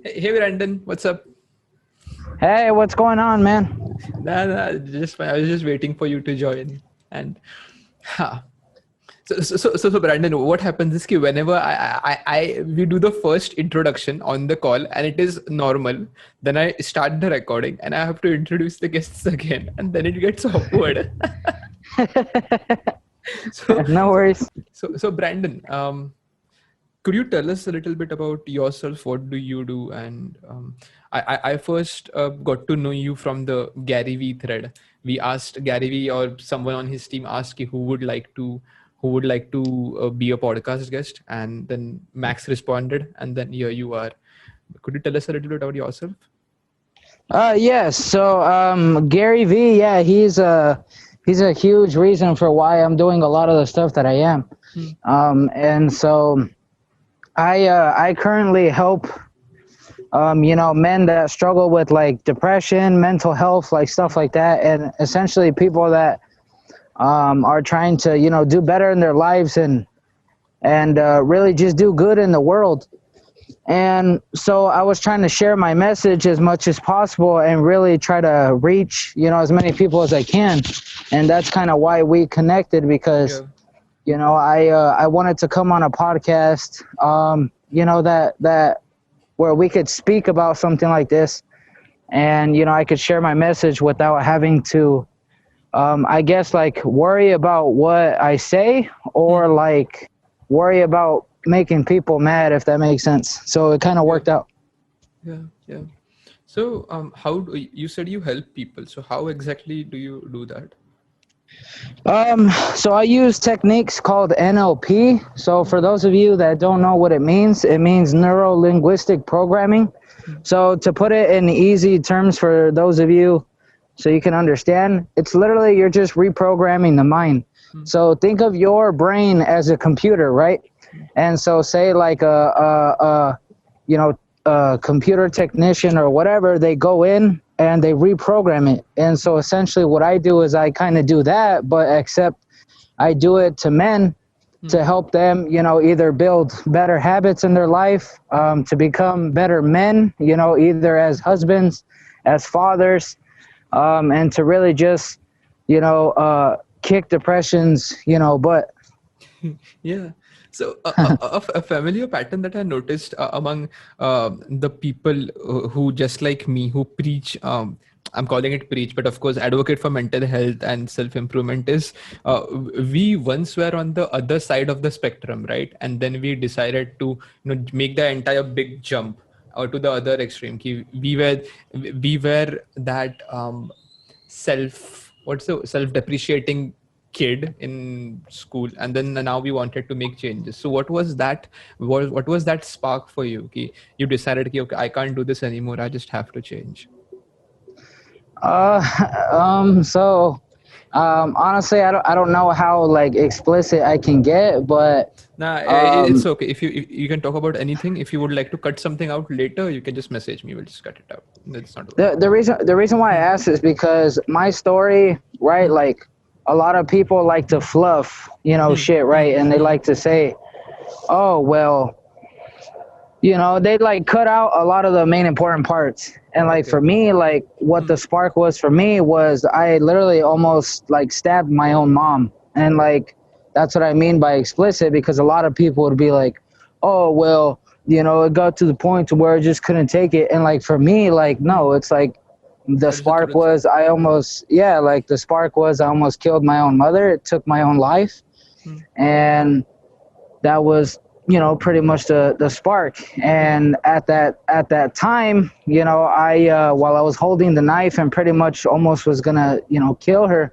Hey Brandon, what's up? Hey, what's going on, man? Just I was just waiting for you to join. And ha. So Brandon, what happens is that whenever we do the first introduction on the call and it is normal, then I start the recording and I have to introduce the guests again, and then it gets awkward. so, No so, worries. so Brandon, could you tell us a little bit about yourself? What do you do? And I first got to know you from the Gary V thread. We asked Gary V, or someone on his team asked you who would like to be a podcast guest, and then Max responded, and then here you are. Could you tell us a little bit about yourself? Yes. So, Gary V. Yeah, he's a huge reason for why I'm doing a lot of the stuff that I am. Hmm. And so I currently help men that struggle with like depression, mental health, like stuff like that, and essentially people that are trying to do better in their lives and really just do good in the world. And so I was trying to share my message as much as possible and really try to reach, as many people as I can. And that's kind of why we connected because, Yeah. I wanted to come on a podcast, that where we could speak about something like this and, I could share my message without having to, I guess, like worry about what I say or Hmm. like worry about making people mad, if that makes sense. So it kind of Yeah. worked out. Yeah. Yeah. So, how do you said you help people? So, how exactly do you do that? So I use techniques called NLP. So for those of you that don't know what it means neuro linguistic programming. Hmm. So to put it in easy terms for those of you so you can understand, it's literally you're just reprogramming the mind. Hmm. So think of your brain as a computer, right? Hmm. And so say like you know, a computer technician or whatever, they go in and they reprogram it. And so essentially what I do is I kind of do that, but except I do it to men Hmm. to help them, either build better habits in their life, to become better men, either as husbands, as fathers, and to really just, kick depressions, butt. Yeah. So a familiar pattern that I noticed among the people who just like me who preach. I'm calling it preach, but of course, advocate for mental health and self improvement is we once were on the other side of the spectrum, right? And then we decided to make the entire big jump to the other extreme. We were that self depreciating kid in school, and then now we wanted to make changes. So what was that spark for you? You decided, okay, I can't do this anymore, I just have to change. Uh, so honestly, I don't know how like explicit I can get, but Nah, it's um, okay. If you can talk about anything. If you would like to cut something out later, you can just message me, we'll just cut it out. That's not a the problem. the reason why I Hmm. asked is because my story, right? Hmm. Like a lot of people like to fluff, Hmm. shit, Hmm. right? And they Hmm. like to say, "Oh, well, they like cut out a lot of the main important parts." And like Okay. for me, like what Hmm. the spark was for me was I literally almost like stabbed my own mom. And like that's what I mean by explicit because a lot of people would be like, "Oh, well, it got to the point to where I just couldn't take it." And like for me, like Hmm. no, it's like the That's the spark truth. was I almost killed my own mother. It took my own life. Hmm. And that was pretty much the spark. Hmm. And at that time, I while I was holding the knife and pretty much almost was gonna kill her,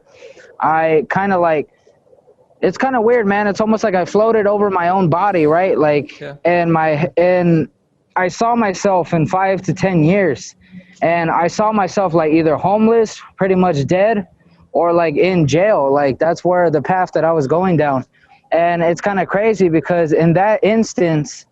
I kind of like, it's kind of weird, man. It's almost like I floated over my own body, right? Like, Yeah. and I saw myself in 5 to 10 years, and I saw myself like either homeless, pretty much dead, or like in jail. Like that's where the path that I was going down. And it's kind of crazy because in that instance,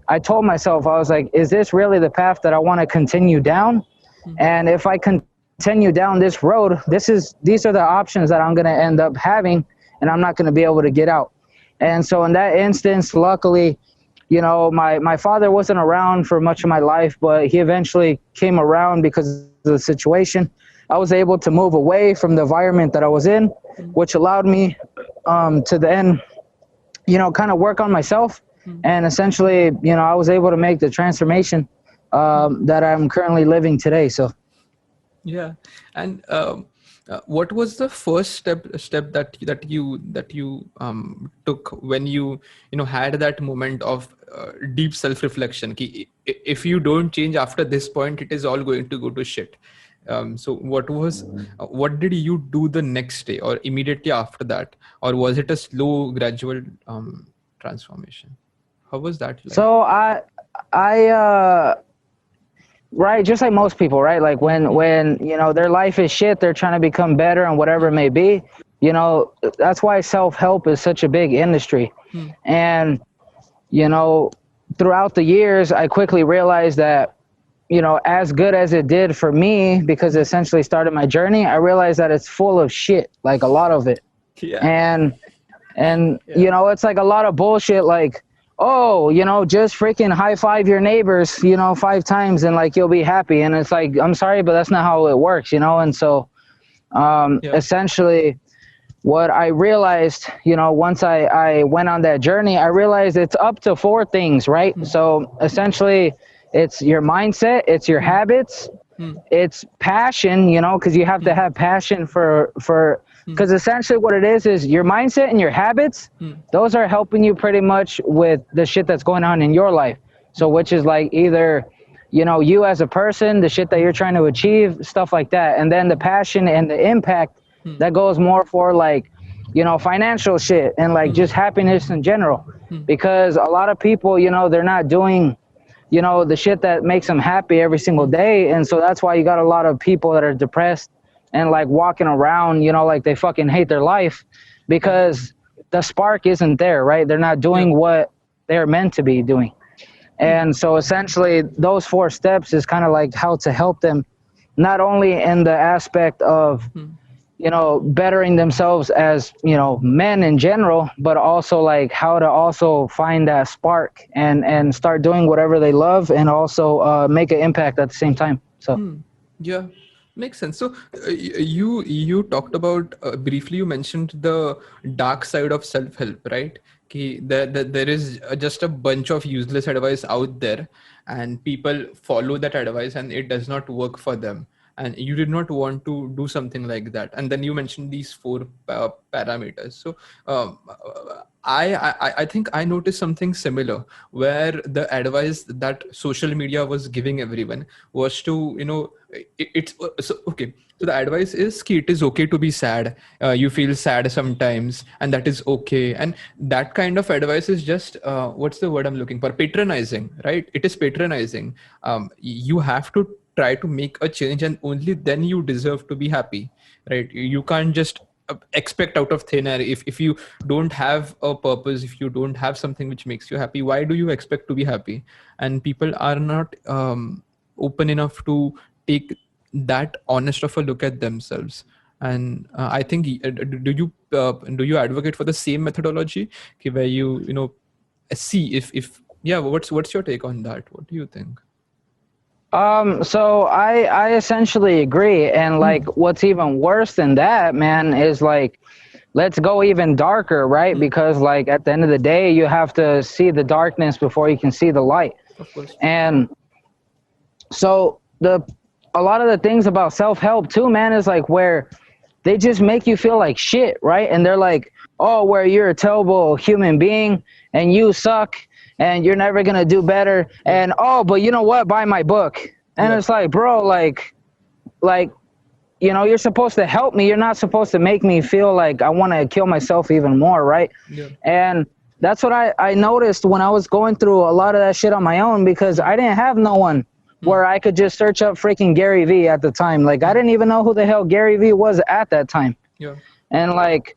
I told myself, I was like, is this really the path that I want to continue down? Hmm. And if I continue down this road, these are the options that I'm going to end up having, and I'm not going to be able to get out. And so in that instance, luckily, you know, my father wasn't around for much of my life, but he eventually came around because of the situation. I was able to move away from the environment that I was in, which allowed me to then, you know, kind of work on myself. And essentially, you know, I was able to make the transformation that I'm currently living today. So. Yeah. And what was the first step that you took when you know had that moment of deep self reflection? If you don't change after this point, it is all going to go to shit. So what did you do the next day or immediately after that, or was it a slow, gradual transformation? How was that like? So I right, just like most people, right? Like when you know their life is shit, they're trying to become better and whatever it may be. You know, that's why self-help is such a big industry. And you know, throughout the years, I quickly realized that, you know, as good as it did for me, because it essentially started my journey, I realized that it's full of shit, like a lot of it. Yeah. And Yeah. you know, it's like a lot of bullshit, like, oh, you know, just freaking high five your neighbors, you know, 5 times and like you'll be happy. And it's like, I'm sorry, but that's not how it works, you know. And so Yeah. essentially what I realized, you know, once I went on that journey, I realized it's up to 4 things, right? So essentially it's your mindset, it's your habits, it's passion, you know, because you have to have passion for because essentially what it is your mindset and your habits, those are helping you pretty much with the shit that's going on in your life. So which is like either, you know, you as a person, the shit that you're trying to achieve, stuff like that. And then the passion and the impact that goes more for like, you know, financial shit and like just happiness in general. Because a lot of people, you know, they're not doing, you know, the shit that makes them happy every single day. And so that's why you got a lot of people that are depressed and like walking around, you know, like they fucking hate their life because the spark isn't there, right? They're not doing what they're meant to be doing. And so essentially those 4 steps is kind of like how to help them, not only in the aspect of, you know, bettering themselves as, you know, men in general, but also like how to also find that spark and start doing whatever they love and also make an impact at the same time. So. Yeah, makes sense. So you talked about briefly. You mentioned the dark side of self-help, right? There is just a bunch of useless advice out there, and people follow that advice, and it does not work for them. And you did not want to do something like that. And then you mentioned these 4 parameters. So I think I noticed something similar where the advice that social media was giving everyone was to, you know, it's so okay. So the advice is ki it is okay to be sad. You feel sad sometimes, and that is okay. And that kind of advice is just what's the word I'm looking for? Patronizing, right? It is patronizing. You have to try to make a change, and only then you deserve to be happy, right? You can't just expect out of thin air. If you don't have a purpose, if you don't have something which makes you happy, why do you expect to be happy? And people are not open enough to take that honest of a look at themselves. And I think do you advocate for the same methodology, where you know see if yeah, what's your take on that? What do you think? So I essentially agree. And like what's even worse than that, man, is like, let's go even darker, right? Because like at the end of the day, you have to see the darkness before you can see the light. Of course. And so a lot of the things about self-help too, man, is like where they just make you feel like shit, right? And they're like, oh, where you're a terrible human being and you suck and you're never gonna do better. And oh, but you know what? Buy my book. And it's like, bro, like, you know, you're supposed to help me. You're not supposed to make me feel like I want to kill myself even more, right? Yeah. And that's what I noticed when I was going through a lot of that shit on my own, because I didn't have no one where I could just search up freaking Gary Vee at the time. Like, I didn't even know who the hell Gary Vee was at that time. Yeah. And like,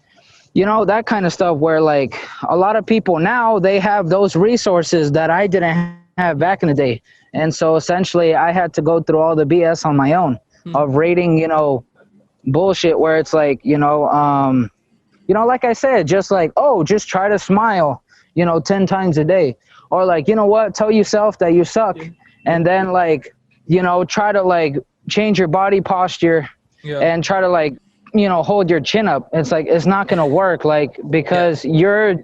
you know, that kind of stuff where like a lot of people now, they have those resources that I didn't have back in the day. And so essentially I had to go through all the BS on my own of rating, you know, bullshit where it's like, you know, like I said, just like, oh, just try to smile, you know, 10 times a day. or like, you know what, tell yourself that you suck, Yeah. and then like, you know, try to like change your body posture Yeah. and try to like, you know, hold your chin up. It's like, it's not going to work, like, Yeah. because you're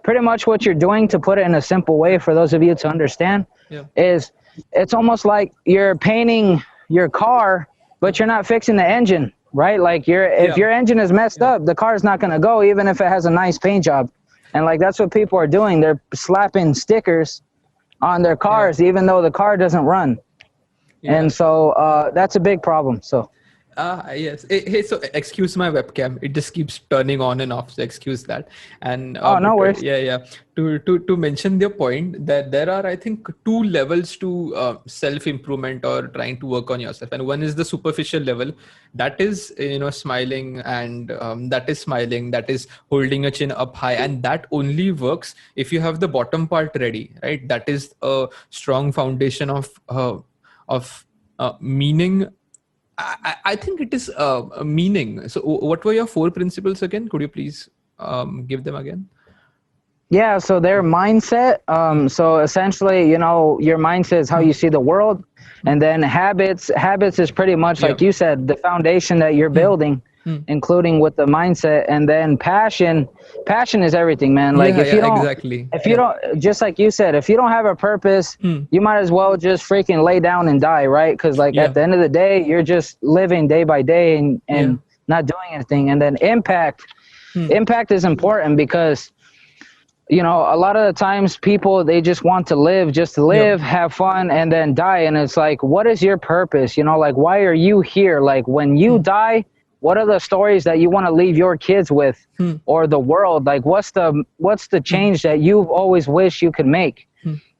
pretty much what you're doing, to put it in a simple way for those of you to understand, Yeah. is it's almost like you're painting your car, but you're not fixing the engine, right? Like, if Yeah. your engine is messed Yeah. up, the car is not going to go, even if it has a nice paint job. And like, that's what people are doing. They're slapping stickers on their Yeah. cars, even though the car doesn't run. Yeah. And so that's a big problem. So Yes. Hey, so excuse my webcam. It just keeps turning on and off. So excuse that. And oh, no worries. yeah, yeah. To mention your point, that there are, I think, two levels to self improvement or trying to work on yourself. And one is the superficial level. That is, smiling, and that is smiling. That is holding a chin up high, and that only works if you have the bottom part ready, right? That is a strong foundation of meaning. I think it is a meaning. So, what were your four principles again? Could you please give them again? Yeah, so their mindset. So essentially, you know, your mindset is how you see the world, and then habits. Habits is pretty much Yeah. like you said, the foundation that you're building, including with the mindset, and then passion. Passion is everything, man. Like, Yeah, if you don't, exactly. if you don't, just like you said, if you don't have a purpose, you might as well just freaking lay down and die, right? Because like Yeah. at the end of the day, you're just living day by day and Yeah. not doing anything. And then impact. Impact is important because, you know, a lot of the times people, they just want to live just to live, have fun, and then die. And it's like, what is your purpose? You know, like, why are you here? Like, when you die, what are the stories that you want to leave your kids with, or the world? Like, what's the change that you've always wished you could make?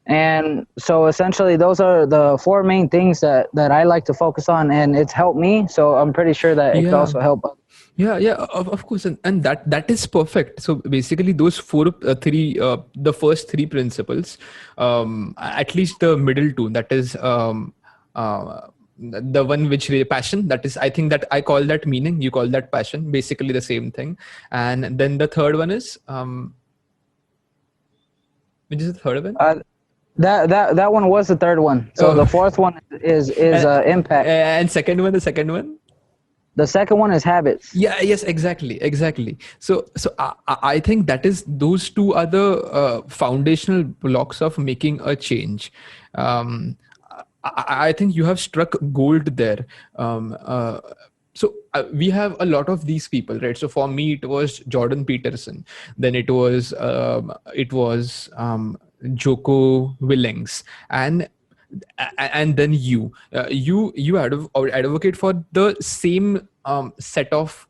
And so essentially, those are the four main things that I like to focus on, and it's helped me. So I'm pretty sure that it could Yeah. also help others. Yeah, of course, and that is perfect. So basically, those the first three principles, at least the middle two, that is the one which passion. That is, I think that I call that meaning. You call that passion. Basically, the same thing. And then the third one is which is the third one? That one was the third one. So the fourth one is impact. And the second one. The second one is habits. Yeah, yes, exactly. So I think that is, those two are the foundational blocks of making a change. I think you have struck gold there. So we have a lot of these people, right? So for me, it was Jordan Peterson. Then it was Joko Willings, and then you advocate for the same set of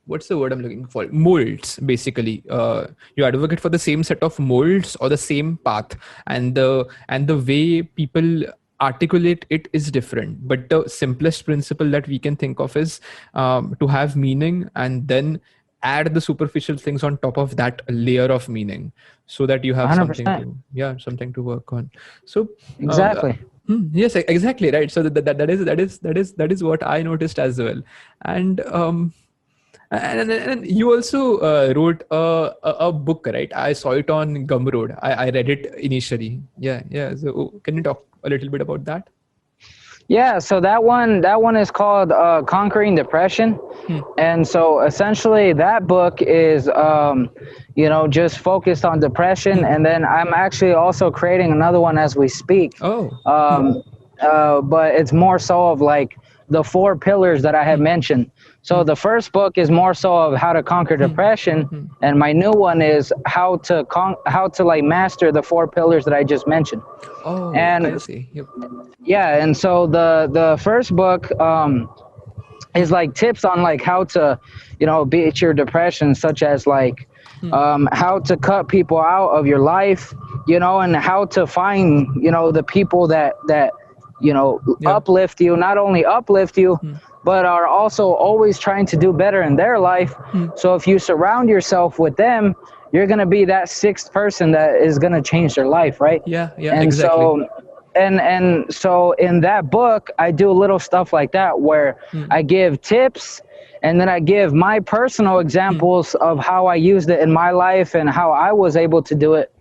what's the word I'm looking for? Molds, basically. You advocate for the same set of molds or the same path, and the way people articulate it is different. But the simplest principle that we can think of is to have meaning, and then add the superficial things on top of that layer of meaning, so that you have 100%. something to work on. So Exactly. yes, exactly, right. So that is what I noticed as well. And you also wrote a book, right? I saw it on Gumroad. I read it initially. Yeah. So can you talk a little bit about that? Yeah, so that one is called Conquering Depression. And so essentially that book is just focused on depression, and then I'm actually also creating another one as we speak. But it's more so of like the four pillars that I had mentioned. So the first book is more so of how to conquer depression, and my new one is how to like master the four pillars that I just mentioned. Oh, and I see. Yep. yeah, and so the first book is like tips on like how to, beat your depression, such as like how to cut people out of your life, and how to find, the people that uplift you, not only uplift you, but are also always trying to do better in their life. So if you surround yourself with them, you're going to be that sixth person that is going to change their life, right? Yeah, And exactly. and so in that book, I do little stuff like that where I give tips, and then I give my personal examples of how I used it in my life and how I was able to do it.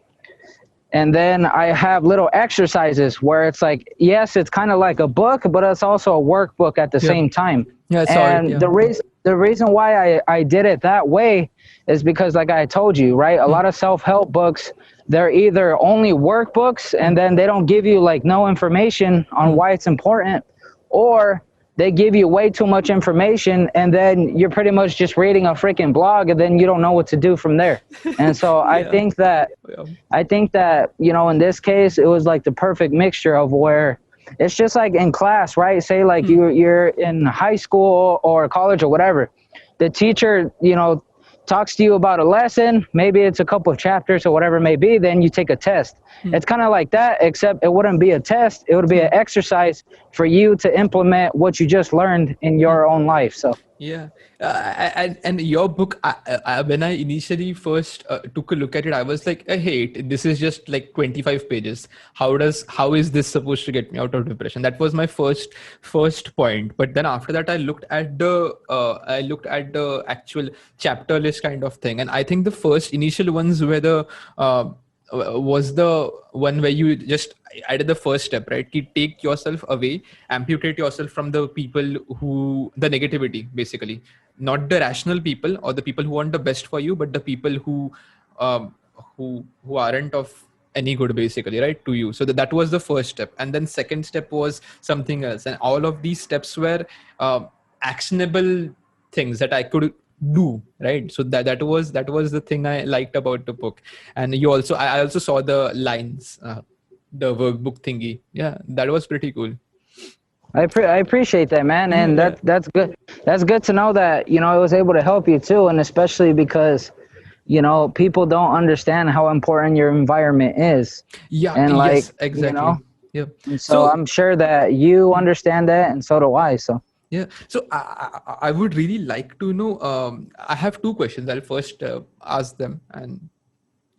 And then I have little exercises where it's like, yes, it's kind of like a book, but it's also a workbook at the same time. Yeah, I saw it. And Yeah. the reason why I did it that way is because, like I told you, right, a lot of self-help books, they're either only workbooks and then they don't give you like no information on why it's important, or they give you way too much information and then you're pretty much just reading a freaking blog and then you don't know what to do from there. And so Yeah. I think that, you know, in this case, it was like the perfect mixture of where it's just like in class, right? Say like you're in high school or college or whatever. The teacher, you know, talks to you about a lesson, maybe it's a couple of chapters or whatever it may be, then you take a test. It's kind of like that, except it wouldn't be a test. It would be an exercise for you to implement what you just learned in your own life. So Yeah, and your book, when I initially first took a look at it, I was like, hey, this is just like 25 pages. How is this supposed to get me out of depression? That was my first point. But then after that, I looked at the actual chapter list kind of thing, and I think the first initial ones were was the one where you just added the first step, right? You take yourself away, amputate yourself from the people the negativity, basically, not the rational people or the people who want the best for you, but the people who aren't of any good, basically, right, to you. So that was the first step, and then second step was something else, and all of these steps were actionable things that I could do, right? So that was the thing I liked about the book. And I also saw the lines, the workbook thingy. Yeah, that was pretty cool. I appreciate that, man, and that's good. That's good to know that, you know, it was able to help you too, and especially because, you know, people don't understand how important your environment is. Yeah, and like, yes, exactly. You know, yeah. So I'm sure that you understand that, and so do I. So. Yeah. So I would really like to know, I have two questions. I'll first ask them. And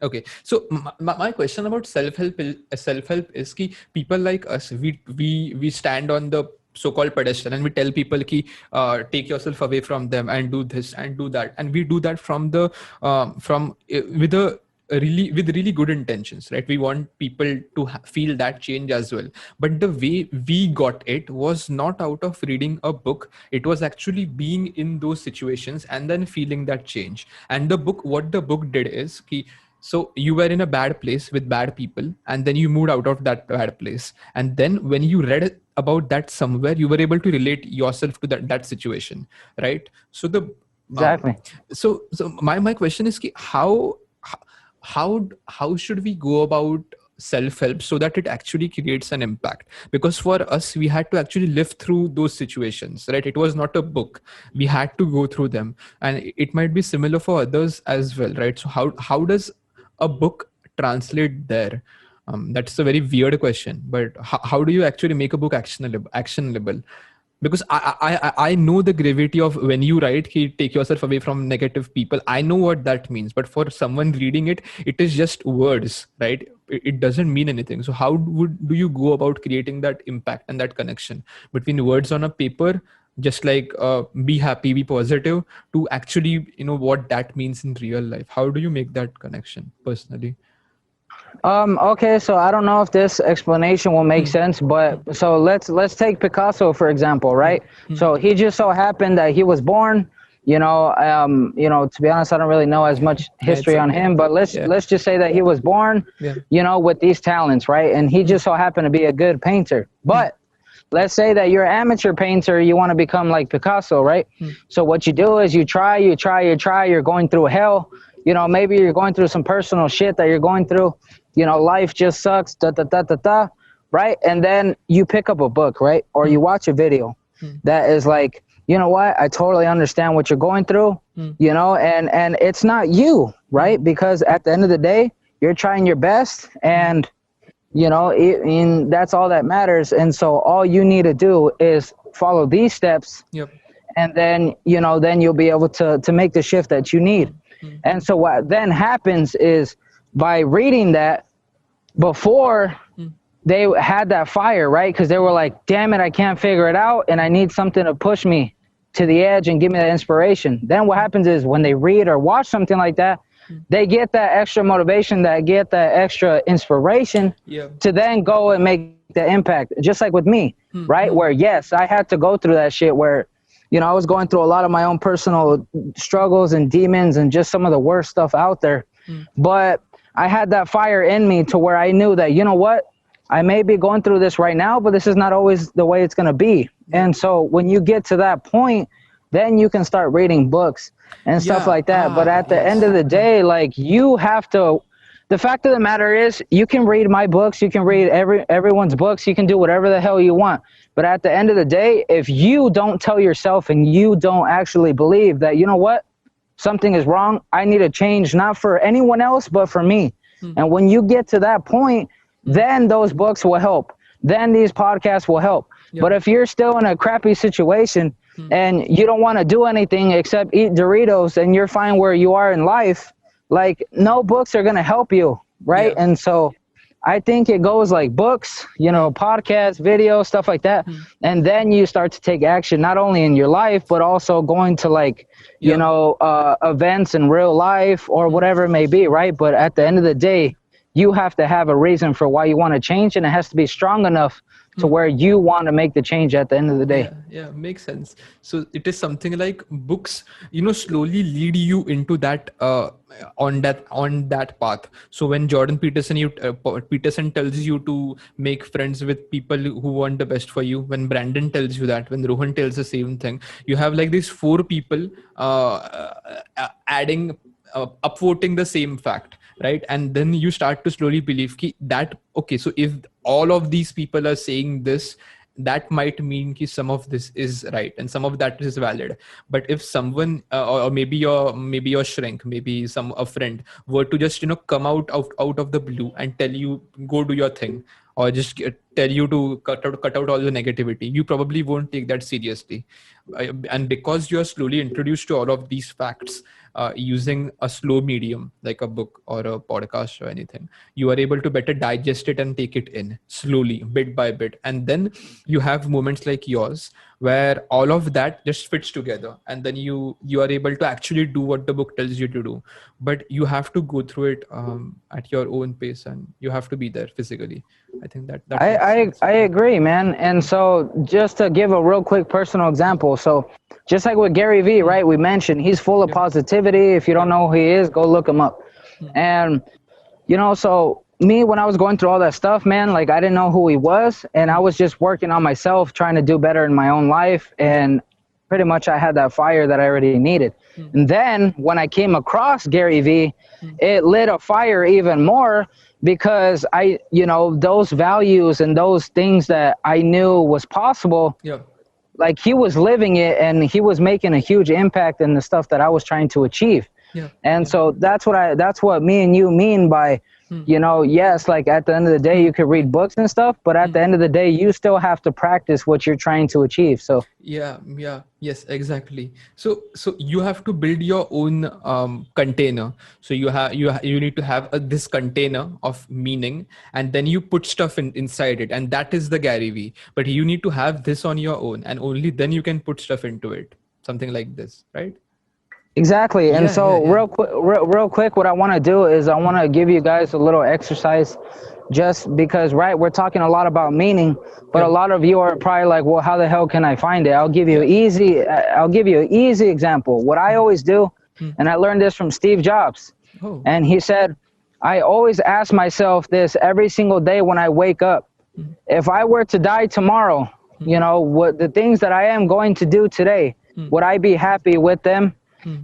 okay. So my question about self-help is ki people like us, we stand on the so-called pedestal and we tell people ki take yourself away from them and do this and do that. And we do that with really good intentions, right? We want people to feel that change as well. But the way we got it was not out of reading a book. It was actually being in those situations and then feeling that change. And what the book did is, so you were in a bad place with bad people, and then you moved out of that bad place. And then when you read about that somewhere, you were able to relate yourself to that situation, right? So Exactly. So my question is, how should we go about self-help so that it actually creates an impact? Because for us, we had to actually live through those situations, right? It was not a book. We had to go through them, and it might be similar for others as well, right? So how does a book translate there? That's a very weird question, but how do you actually make a book actionable? Because I know the gravity of when you write, take yourself away from negative people. I know what that means, but for someone reading it, it is just words, right? It doesn't mean anything. So how do you go about creating that impact and that connection between words on a paper, just like be happy, be positive, to actually, what that means in real life? How do you make that connection personally? Okay, so I don't know if this explanation will make sense, but so let's take Picasso for example, right? So he just so happened that he was born, to be honest, I don't really know as much history on him, but let's just say that he was born, with these talents, right? And he just so happened to be a good painter. But let's say that you're an amateur painter, you want to become like Picasso, right? So what you do is you try, you're going through hell. Maybe you're going through some personal shit that you're going through. Life just sucks, right? And then you pick up a book, right? Or you watch a video that is like, you know what? I totally understand what you're going through, and it's not you, right? Because at the end of the day, you're trying your best, and, and that's all that matters. And so all you need to do is follow these steps. Yep. And then, then you'll be able to make the shift that you need. And so what then happens is, by reading that before they had that fire, right? Because they were like, damn it, I can't figure it out, and I need something to push me to the edge and give me that inspiration. Then what happens is when they read or watch something like that, they get that extra motivation, that get that extra inspiration Yeah. to then go and make the impact. Just like with me, right? Where yes, I had to go through that shit where, you know, I was going through a lot of my own personal struggles and demons and just some of the worst stuff out there. But I had that fire in me to where I knew that, you know what, I may be going through this right now, but this is not always the way it's going to be. And so when you get to that point, then you can start reading books and stuff Yeah. like that. But at the end Yes. of the day, like, you have to, the fact of the matter is, you can read my books, you can read everyone's books, you can do whatever the hell you want. But at the end of the day, if you don't tell yourself and you don't actually believe that, you know what, something is wrong, I need a change, not for anyone else, but for me. And when you get to that point, then those books will help. Then these podcasts will help. But if you're still in a crappy situation and you don't want to do anything except eat Doritos and you're fine where you are in life, like, no books are going to help you, right? Yeah. And so I think it goes like books, you know, podcasts, videos, stuff like that. And then you start to take action, not only in your life, but also going to, like, you know, events in real life or whatever it may be, right? But at the end of the day, you have to have a reason for why you want to change, and it has to be strong enough to where you want to make the change at the end of the day. Yeah, makes sense. So it is something like books, you know, slowly lead you into that on that path. So when Jordan Peterson Peterson tells you to make friends with people who want the best for you, when Brandon tells you that, when Rohan tells the same thing, you have like these 4 people adding upvoting the same fact, right? And then you start to slowly believe that, okay, so if all of these people are saying this, that might mean that some of this is right and some of that is valid. But if someone or maybe your shrink, maybe a friend were to just, you know, come out of the blue and tell you go do your thing, or just tell you to cut out all the negativity, you probably won't take that seriously. And because you're slowly introduced to all of these facts using a slow medium like a book or a podcast or anything, you are able to better digest it and take it in slowly, bit by bit. And then you have moments like yours where all of that just fits together, and then you are able to actually do what the book tells you to do. But you have to go through it at your own pace, and you have to be there physically. I think that makes sense. I agree, man. And so just to give a real quick personal example, so just like with Gary Vee, right? We mentioned he's full of positivity. If you don't know who he is, go look him up. And, you know, so me, when I was going through all that stuff, man, like, I didn't know who he was, and I was just working on myself, trying to do better in my own life. And pretty much I had that fire that I already needed. And then when I came across Gary Vee, it lit a fire even more, because I, you know, those values and those things that I knew was possible, like, he was living it and he was making a huge impact in the stuff that I was trying to achieve. And so that's what me and you mean by, you know, yes, like, at the end of the day, you could read books and stuff, but at the end of the day, you still have to practice what you're trying to achieve. So yes, exactly. So you have to build your own container. So you need to have this container of meaning, and then you put stuff inside it, and that is the Gary Vee. But you need to have this on your own, and only then you can put stuff into it. Something like this, right? exactly. And real quick, what I want to do is I want to give you guys a little exercise, just because, right, we're talking a lot about meaning, but a lot of you are probably like, well, how the hell can I find it? I'll give you an easy example. What I always do, and I learned this from Steve Jobs, and he said, I always ask myself this every single day when I wake up. If I were to die tomorrow, you know, what the things that I am going to do today, would I be happy with them?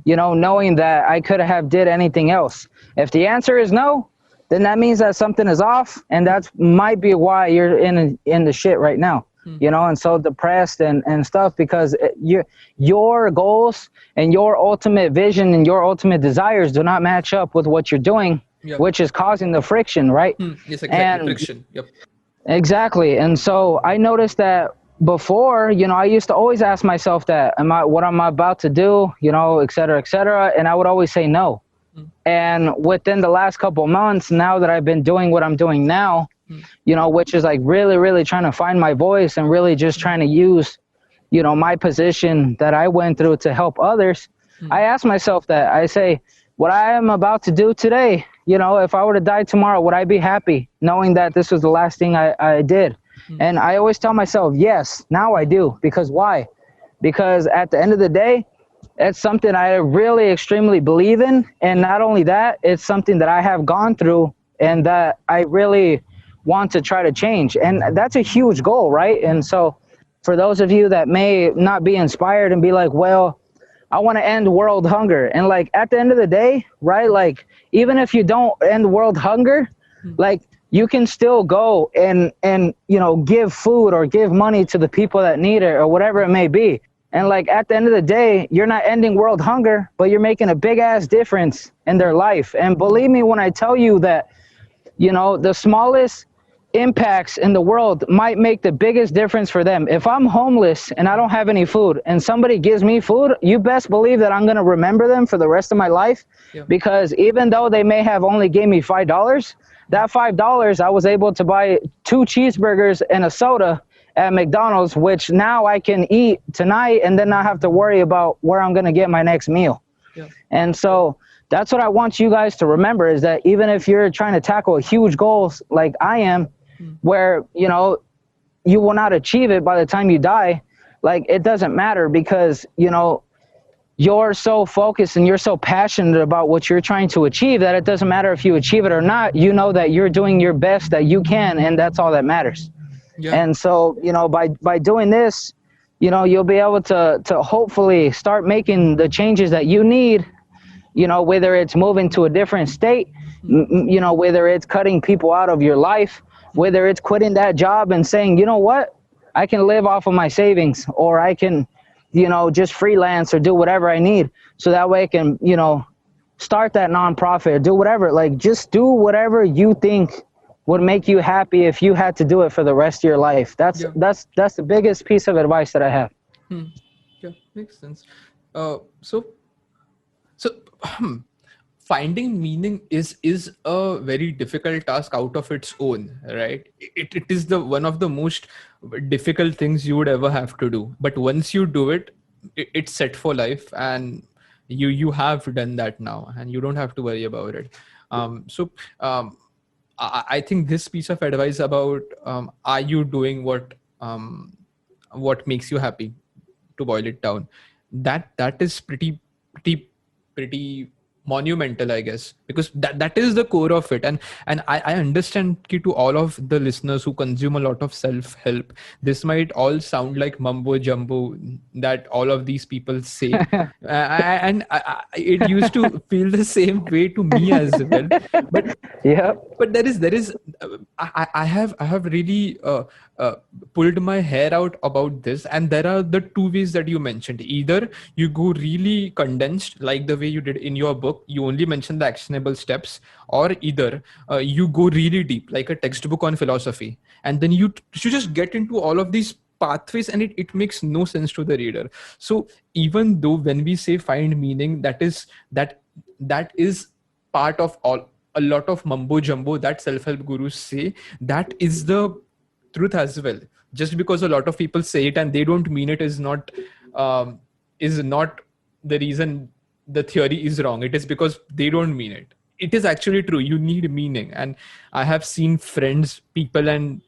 You know, knowing that I could have did anything else. If the answer is no, then that means that something is off, and that might be why you're in the shit right now. You know, and so depressed and stuff, because your goals and your ultimate vision and your ultimate desires do not match up with what you're doing, which is causing the friction, right? Yes, exactly. Friction. Exactly. And so I noticed that before, you know, I used to always ask myself that, what am I about to do, you know, et cetera, and I would always say no. And within the last couple of months, now that I've been doing what I'm doing now, you know, which is like really, really trying to find my voice and really just trying to use, you know, my position that I went through to help others. I ask myself that. I say, what I am about to do today, you know, if I were to die tomorrow, would I be happy knowing that this was the last thing I did? And I always tell myself, yes, now I do. Because why? Because at the end of the day, it's something I really extremely believe in. And not only that, it's something that I have gone through and that I really want to try to change. And that's a huge goal, right? And so for those of you that may not be inspired and be like, well, I want to end world hunger. And like at the end of the day, right? Like even if you don't end world hunger, like you can still go and you know, give food or give money to the people that need it or whatever it may be. And like at the end of the day, you're not ending world hunger, but you're making a big ass difference in their life. And believe me when I tell you that, you know, the smallest impacts in the world might make the biggest difference for them. If I'm homeless and I don't have any food and somebody gives me food, you best believe that I'm going to remember them for the rest of my life. Because even though they may have only gave me $5, that $5 I was able to buy 2 cheeseburgers and a soda at McDonald's, which now I can eat tonight and then not have to worry about where I'm going to get my next meal. And so that's what I want you guys to remember, is that even if you're trying to tackle huge goals like I am, where, you know, you will not achieve it by the time you die, like it doesn't matter, because, you know, you're so focused and you're so passionate about what you're trying to achieve that it doesn't matter if you achieve it or not. You know that you're doing your best that you can, and that's all that matters. And so, you know, by doing this, you know, you'll be able to hopefully start making the changes that you need, you know, whether it's moving to a different state, you know, whether it's cutting people out of your life, whether it's quitting that job and saying, you know what, I can live off of my savings, or I can, you know, just freelance or do whatever I need. So that way I can, you know, start that nonprofit or do whatever. Like just do whatever you think would make you happy if you had to do it for the rest of your life. That's the biggest piece of advice that I have. Yeah, makes sense. So finding meaning is a very difficult task out of its own, right? It is the one of the most difficult things you would ever have to do. But once you do it, it's set for life, and you have done that now, and you don't have to worry about it. I think this piece of advice about are you doing what makes you happy, to boil it down, that is pretty monumental, I guess, because that is the core of it. And I understand ki to all of the listeners who consume a lot of self-help, this might all sound like mumbo jumbo that all of these people say. It used to feel the same way to me as well. But but there is I have really pulled my hair out about this, and there are the two ways that you mentioned. Either you go really condensed, like the way you did in your book, you only mention the actionable steps, or either you go really deep, like a textbook on philosophy, and then you just get into all of these pathways, and it makes no sense to the reader. So even though when we say find meaning, that is part of a lot of mumbo jumbo that self-help gurus say, that is the truth as well. Just because a lot of people say it and they don't mean it is not the reason the theory is wrong. It is because they don't mean it. It is actually true. You need meaning. And I have seen friends, people, and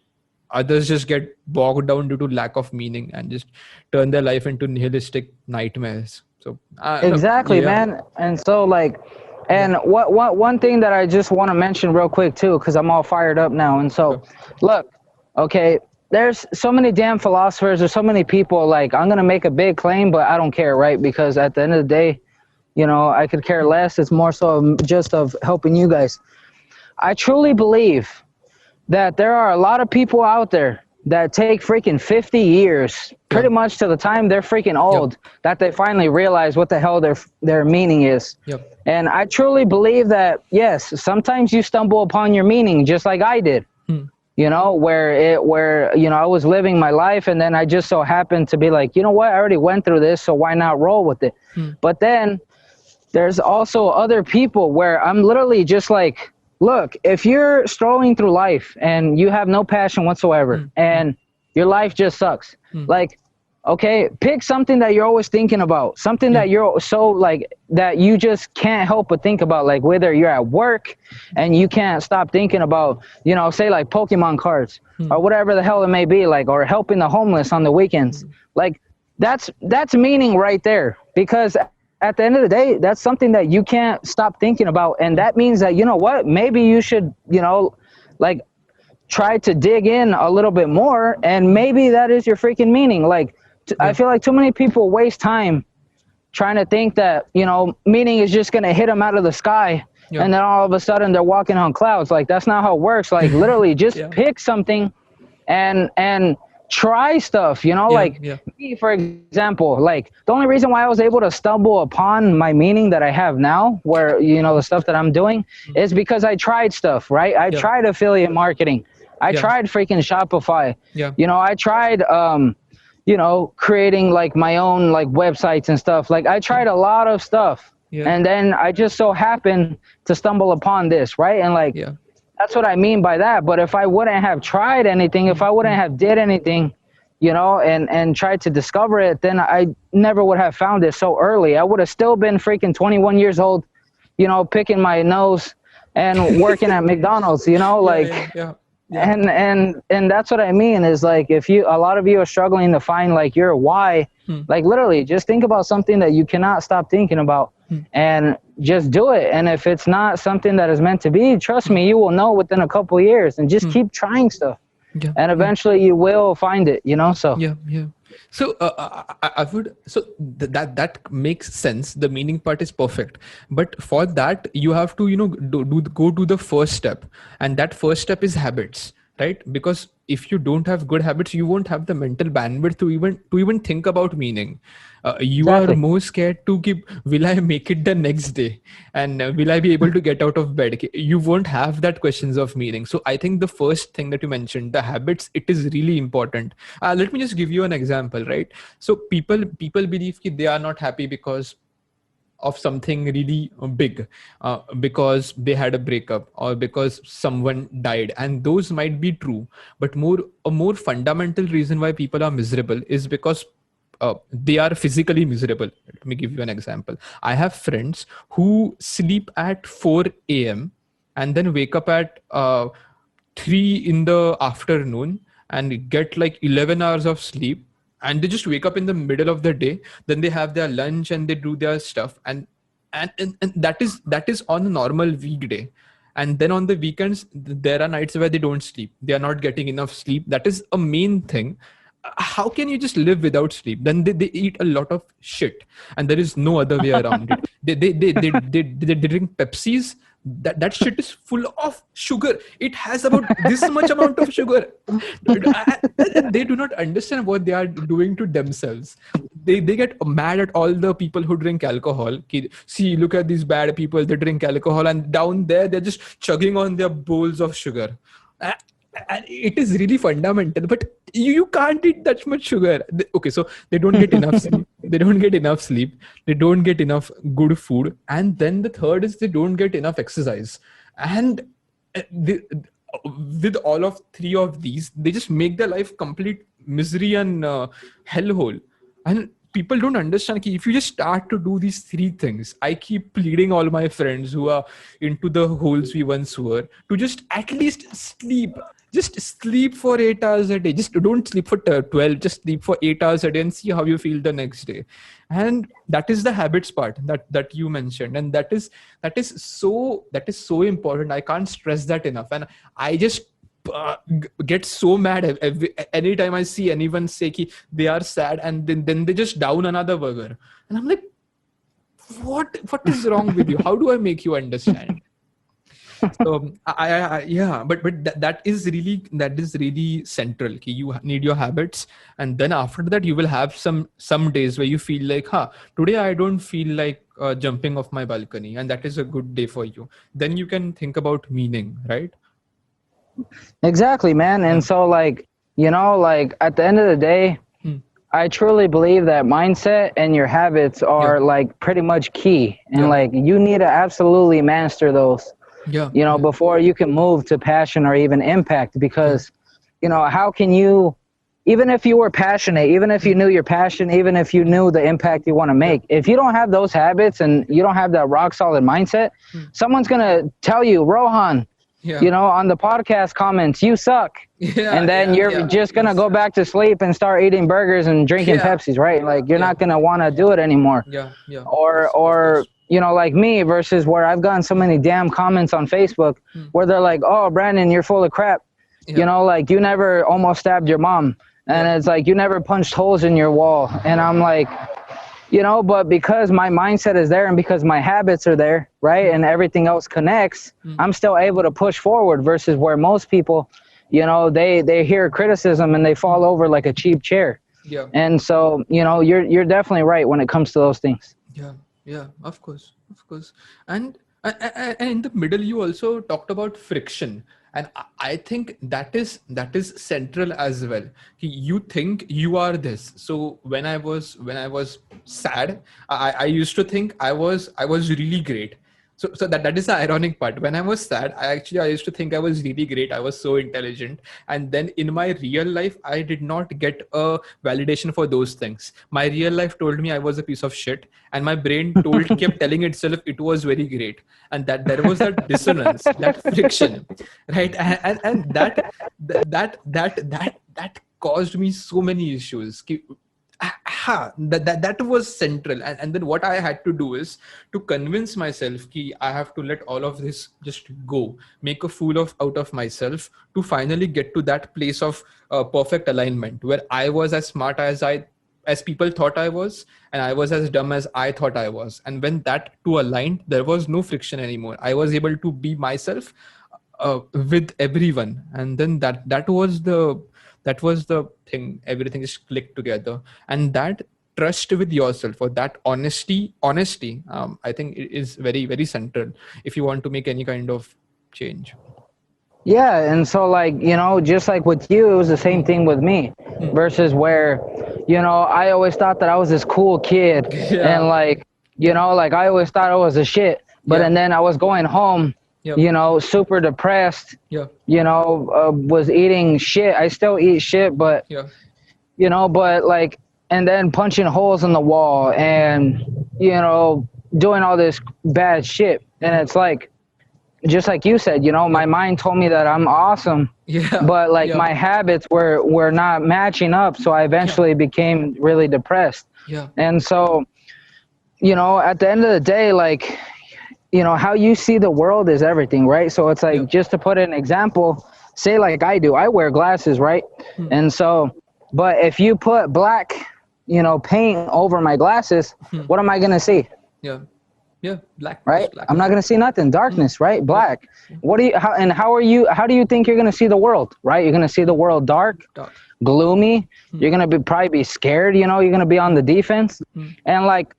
others just get bogged down due to lack of meaning and just turn their life into nihilistic nightmares. So exactly, man. And so like, and what one thing that I just want to mention real quick too, because I'm all fired up now. And so look, okay, there's so many damn philosophers, there's so many people, like I'm going to make a big claim, but I don't care, right? Because at the end of the day, you know, I could care less. It's more so just of helping you guys. I truly believe that there are a lot of people out there that take freaking 50 years, pretty much to the time they're freaking old, that they finally realize what the hell their meaning is. And I truly believe that, yes, sometimes you stumble upon your meaning, just like I did. You know, where you know, I was living my life, and then I just so happened to be like, you know what, I already went through this, so why not roll with it? But then there's also other people where I'm literally just like look, if you're strolling through life and you have no passion whatsoever and your life just sucks, like, okay, pick something that you're always thinking about, something that you're so like that you just can't help but think about, like whether you're at work and you can't stop thinking about, you know, say like Pokemon cards or whatever the hell it may be, like, or helping the homeless on the weekends. Like that's meaning right there, because at the end of the day, that's something that you can't stop thinking about. And that means that, you know what, maybe you should, you know, like try to dig in a little bit more, and maybe that is your freaking meaning. Like, I feel like too many people waste time trying to think that, you know, meaning is just going to hit them out of the sky. And then all of a sudden they're walking on clouds. Like, that's not how it works. Like, literally just pick something and try stuff, you know, like me, for example, like the only reason why I was able to stumble upon my meaning that I have now, where, you know, the stuff that I'm doing is because I tried stuff, right? I tried affiliate marketing. I tried freaking Shopify. You know, I tried, you know, creating like my own like websites and stuff. Like, I tried a lot of stuff, and then I just so happened to stumble upon this, right? And like, that's what I mean by that. But if I wouldn't have tried anything, if I wouldn't have did anything, you know, and tried to discover it, then I never would have found it so early. I would have still been freaking 21 years old, you know, picking my nose and working at McDonald's, you know, like, and that's what I mean is, like, if you, a lot of you are struggling to find like your why, like literally just think about something that you cannot stop thinking about and just do it. And if it's not something that is meant to be, trust me, you will know within a couple of years, and just keep trying stuff. And eventually you will find it, you know? So so I would, so that makes sense. The meaning part is perfect, but for that you have to, you know, go to the first step, and that first step is habits, right? Because if you don't have good habits, you won't have the mental bandwidth to even think about meaning. You are more scared to keep, will I make it the next day, and will I be able to get out of bed? You won't have that questions of meaning. So I think the first thing that you mentioned, the habits, it is really important. Let me just give you an example, right? So people believe that they are not happy because of something really big, because they had a breakup or because someone died, and those might be true, but a more fundamental reason why people are miserable is because they are physically miserable. Let me give you an example. I have friends who sleep at 4 a.m. and then wake up at 3 in the afternoon and get like 11 hours of sleep, and they just wake up in the middle of the day, then they have their lunch and they do their stuff, and that is on a normal weekday. And then on the weekends, there are nights where they don't sleep, they are not getting enough sleep. That is a main thing. How can you just live without sleep? Then they eat a lot of shit, and there is no other way around it. They drink Pepsis. That shit is full of sugar. It has about this much amount of sugar. They do not understand what they are doing to themselves. They get mad at all the people who drink alcohol. See, look at these bad people. They drink alcohol, and down there they're just chugging on their bowls of sugar. And it is really fundamental, but you can't eat that much sugar. Okay, so they don't get enough sleep. They don't get enough sleep. They don't get enough good food. And then the third is they don't get enough exercise. And with all of three of these, they just make their life complete misery and hellhole. And people don't understand if you just start to do these three things. I keep pleading all my friends who are into the holes we once were to just at least sleep. Just sleep for 8 hours a day. Just don't sleep for 12. Just sleep for 8 hours a day and see how you feel the next day. And that is the habits part that you mentioned. And that is so important. I can't stress that enough. And I just get so mad anytime I see anyone say they are sad, and then they just down another burger. And I'm like, what is wrong with you? How do I make you understand? So but that is really central. You need your habits, and then after that you will have some days where you feel like, today I don't feel like jumping off my balcony, and that is a good day for you. Then you can think about meaning, right? Exactly, man. And so, like, you know, like at the end of the day, I truly believe that mindset and your habits are like pretty much key, and like you need to absolutely master those. Yeah. you know, Yeah. before you can move to passion or even impact. Because, you know, how can you, even if you were passionate, even if you knew your passion, even if you knew the impact you want to make, if you don't have those habits and you don't have that rock solid mindset, someone's going to tell you, Rohan, Yeah. you know, on the podcast comments, you suck. Yeah. And then Yeah. you're Yeah. just going to Yes. go back to sleep and start eating burgers and drinking Yeah. Pepsis, right? Like, you're Yeah. not going to want to do it anymore. Yeah. Yeah. Yes. Of Or course. you know, like me, versus where I've gotten so many damn comments on Facebook where they're like, oh, Brandon, you're full of crap. You Yeah. know, like, you never almost stabbed your mom. And Yeah. it's like, you never punched holes in your wall. And I'm like, you know, but because my mindset is there and because my habits are there, right, and everything else connects, I'm still able to push forward. Versus where most people, you know, they hear criticism and they fall over like a cheap chair. Yeah. And so, you know, you're definitely right when it comes to those things. Yeah, yeah, of course, and in the middle, you also talked about friction, and I think that is central as well. You think you are this. So when I was sad, I used to think I was really great. So that is the ironic part. When I was sad, I used to think I was really great. I was so intelligent, and then in my real life, I did not get a validation for those things. My real life told me I was a piece of shit, and my brain kept telling itself it was very great, and that there was that dissonance, that friction, right? And that caused me so many issues. That was central, and then what I had to do is to convince myself that I have to let all of this just go, make a fool of out of myself, to finally get to that place of perfect alignment where I was as smart as people thought I was, and I was as dumb as I thought I was. And when that two aligned, there was no friction anymore. I was able to be myself with everyone, and then that was the thing. Everything just clicked together, and that trust with yourself, or that honesty, I think it is very, very central if you want to make any kind of change. Yeah, and so, like, you know, just like with you, it was the same thing with me. Versus where, you know, I always thought that I was this cool kid, and Yeah. like, you know, like, I always thought I was a shit. But Yeah. and then I was going home, Yep. you know, super depressed. Yeah. You know, was eating shit. I still eat shit, but Yeah. you know, but like, and then punching holes in the wall, and you know, doing all this bad shit. And it's like, just like you said, you know, my mind told me that I'm awesome, Yeah. but like, Yeah. my habits were not matching up. So I eventually became really depressed. Yeah. And so, you know, at the end of the day, like, you know, how you see the world is everything, right? So it's like, Yep. just to put an example, say like I do, I wear glasses, right? And so, but if you put black, you know, paint over my glasses, what am I going to see? Yeah. Yeah. Black. Right? Just black. I'm not going to see nothing. Darkness, right? Black. What do you, how do you think you're going to see the world, right? You're going to see the world dark, Dark. gloomy. You're going to probably be scared, you know, you're going to be on the defense. And like,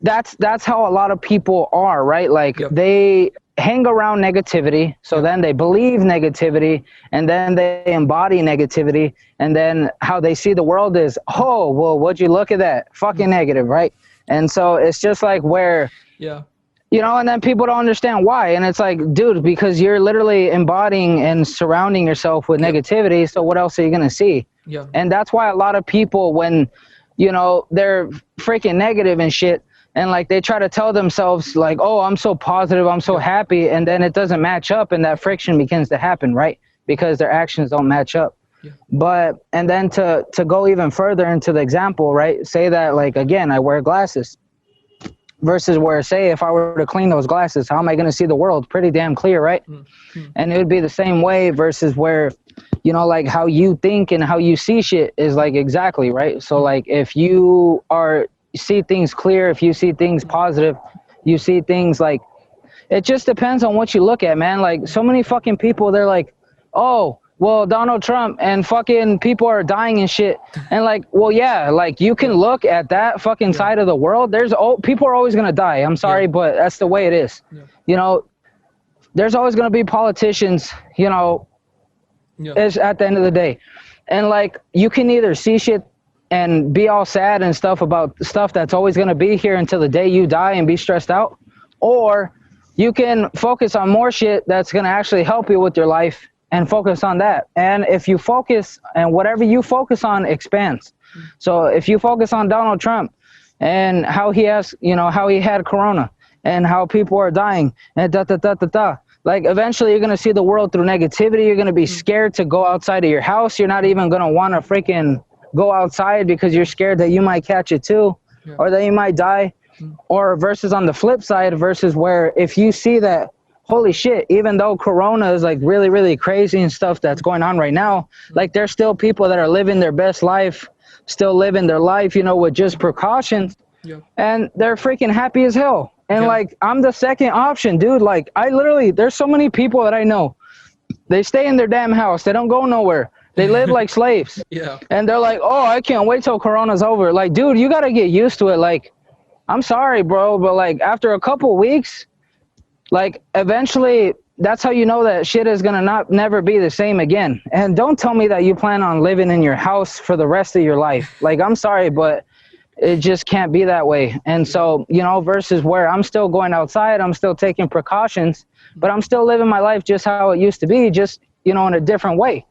that's how a lot of people are, right? Like, Yep. they hang around negativity, so then they believe negativity, and then they embody negativity, and then how they see the world is, oh, well, would you look at that? Fucking negative, right? And so it's just like where, Yeah. you know, and then people don't understand why. And it's like, dude, because you're literally embodying and surrounding yourself with negativity, so what else are you going to see? Yeah. And that's why a lot of people, when, you know, they're freaking negative and shit, and like, they try to tell themselves like, oh, I'm so positive, I'm so happy, and then it doesn't match up, and that friction begins to happen, right? Because their actions don't match up. Yeah. But, and then to go even further into the example, right? Say that, like, again, I wear glasses, versus where, say, if I were to clean those glasses, how am I going to see the world? Pretty damn clear, right? And it would be the same way, versus where, you know, like, how you think and how you see shit is like exactly, right? So like, if you see things clear, if you see things positive, you see things like, it just depends on what you look at, man. Like, so many fucking people, they're like, oh, well, Donald Trump and fucking people are dying and shit. And like, well, yeah, like, you can look at that fucking side of the world. People are always going to die. I'm sorry, but that's the way it is. You know, there's always going to be politicians, you know, it's at the end of the day. And like, you can either see shit and be all sad and stuff about stuff that's always going to be here until the day you die and be stressed out, or you can focus on more shit that's going to actually help you with your life and focus on that. And if you focus, and whatever you focus on expands. So if you focus on Donald Trump and how he has, how he had corona and how people are dying and like eventually you're going to see the world through negativity. You're going to be scared to go outside of your house. You're not even going to want to freaking go outside because you're scared that you might catch it too, or that you might die. Or versus on the flip side, versus where if you see that, holy shit, even though corona is like really, really crazy and stuff that's going on right now, like there's still people that are living their best life, still living their life, with just precautions. And they're freaking happy as hell. And like, I'm the second option, dude. Like there's so many people that I know, they stay in their damn house. They don't go nowhere. They live like slaves. And they're like, oh, I can't wait till corona's over. Like, dude, you got to get used to it. Like, I'm sorry, bro, but like after a couple weeks, like eventually that's how you know that shit is gonna never be the same again. And don't tell me that you plan on living in your house for the rest of your life. Like, I'm sorry, but it just can't be that way. And so, versus where I'm still going outside, I'm still taking precautions, but I'm still living my life just how it used to be, just, in a different way.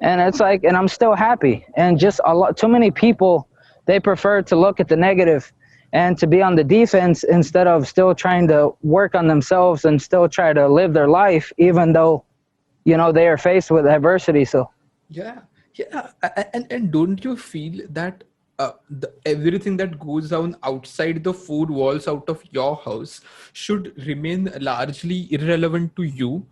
And it's like, and I'm still happy. And just too many people, they prefer to look at the negative and to be on the defense instead of still trying to work on themselves and still try to live their life, even though, they are faced with adversity. So and don't you feel that everything that goes down outside the four walls out of your house should remain largely irrelevant to you?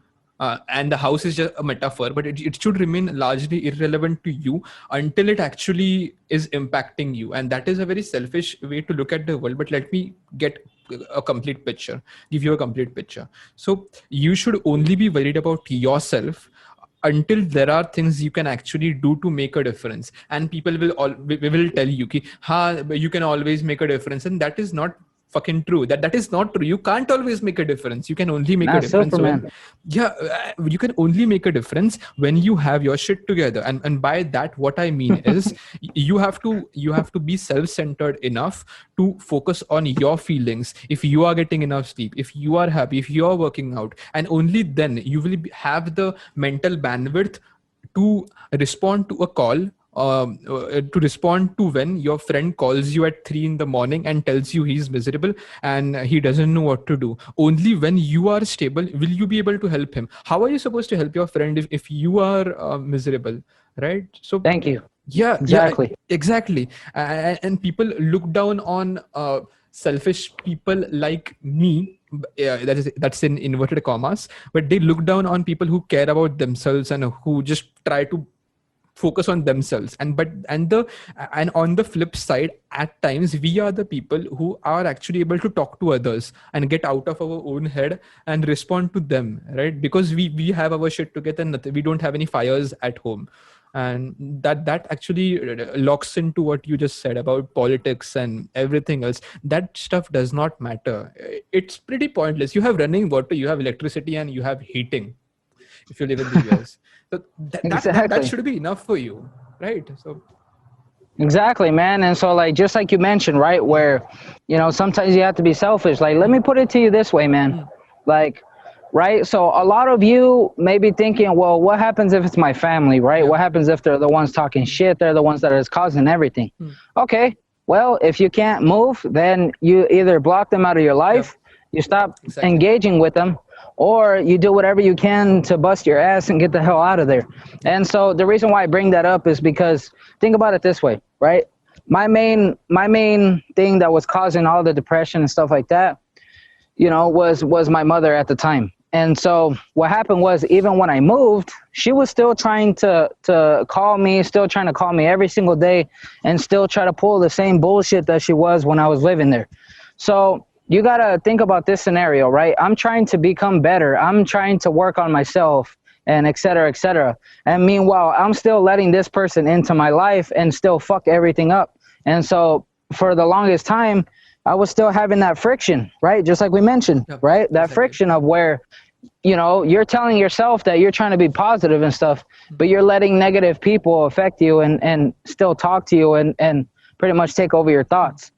And the house is just a metaphor, but it should remain largely irrelevant to you until it actually is impacting you. And that is a very selfish way to look at the world. But let me get a complete picture, give you a complete picture. So you should only be worried about yourself until there are things you can actually do to make a difference. And people will tell you, you can always make a difference. And that is not fucking true. That is not true. You can't always make a difference. You can only make a difference you can only make a difference when you have your shit together. And by that, what I mean is you have to be self-centered enough to focus on your feelings. If you are getting enough sleep, if you are happy, if you are working out, and only then you will have the mental bandwidth to respond to a call, to respond to when your friend calls you at 3 a.m. and tells you he's miserable and he doesn't know what to do. Only when you are stable will you be able to help him. How are you supposed to help your friend if you are miserable, right? So thank you. Exactly. And people look down on selfish people like me. That's in inverted commas, but they look down on people who care about themselves and who just try to focus on themselves. And on the flip side, at times we are the people who are actually able to talk to others and get out of our own head and respond to them, right? Because we have our shit together and we don't have any fires at home. And that actually locks into what you just said about politics and everything else. That stuff does not matter. It's pretty pointless. You have running water, you have electricity, and you have heating if you live in the US. So that should be enough for you, right? So exactly, man. And so like, just like you mentioned, right, where, sometimes you have to be selfish. Like, let me put it to you this way, man. Like, right, so a lot of you may be thinking, well, what happens if it's my family, right? What happens if they're the ones talking shit? They're the ones that are causing everything. Okay, well, if you can't move, then you either block them out of your life, you stop engaging with them, or you do whatever you can to bust your ass and get the hell out of there. And so the reason why I bring that up is because think about it this way, right? My main thing that was causing all the depression and stuff like that, was my mother at the time. And so what happened was, even when I moved, she was still trying to call me, still trying to call me every single day, and still try to pull the same bullshit that she was when I was living there. So you got to think about this scenario, right? I'm trying to become better. I'm trying to work on myself and et cetera, et cetera. And meanwhile, I'm still letting this person into my life and still fuck everything up. And so for the longest time, I was still having that friction, right? Just like we mentioned, right? That friction of where, you're telling yourself that you're trying to be positive and stuff, but you're letting negative people affect you and still talk to you and pretty much take over your thoughts.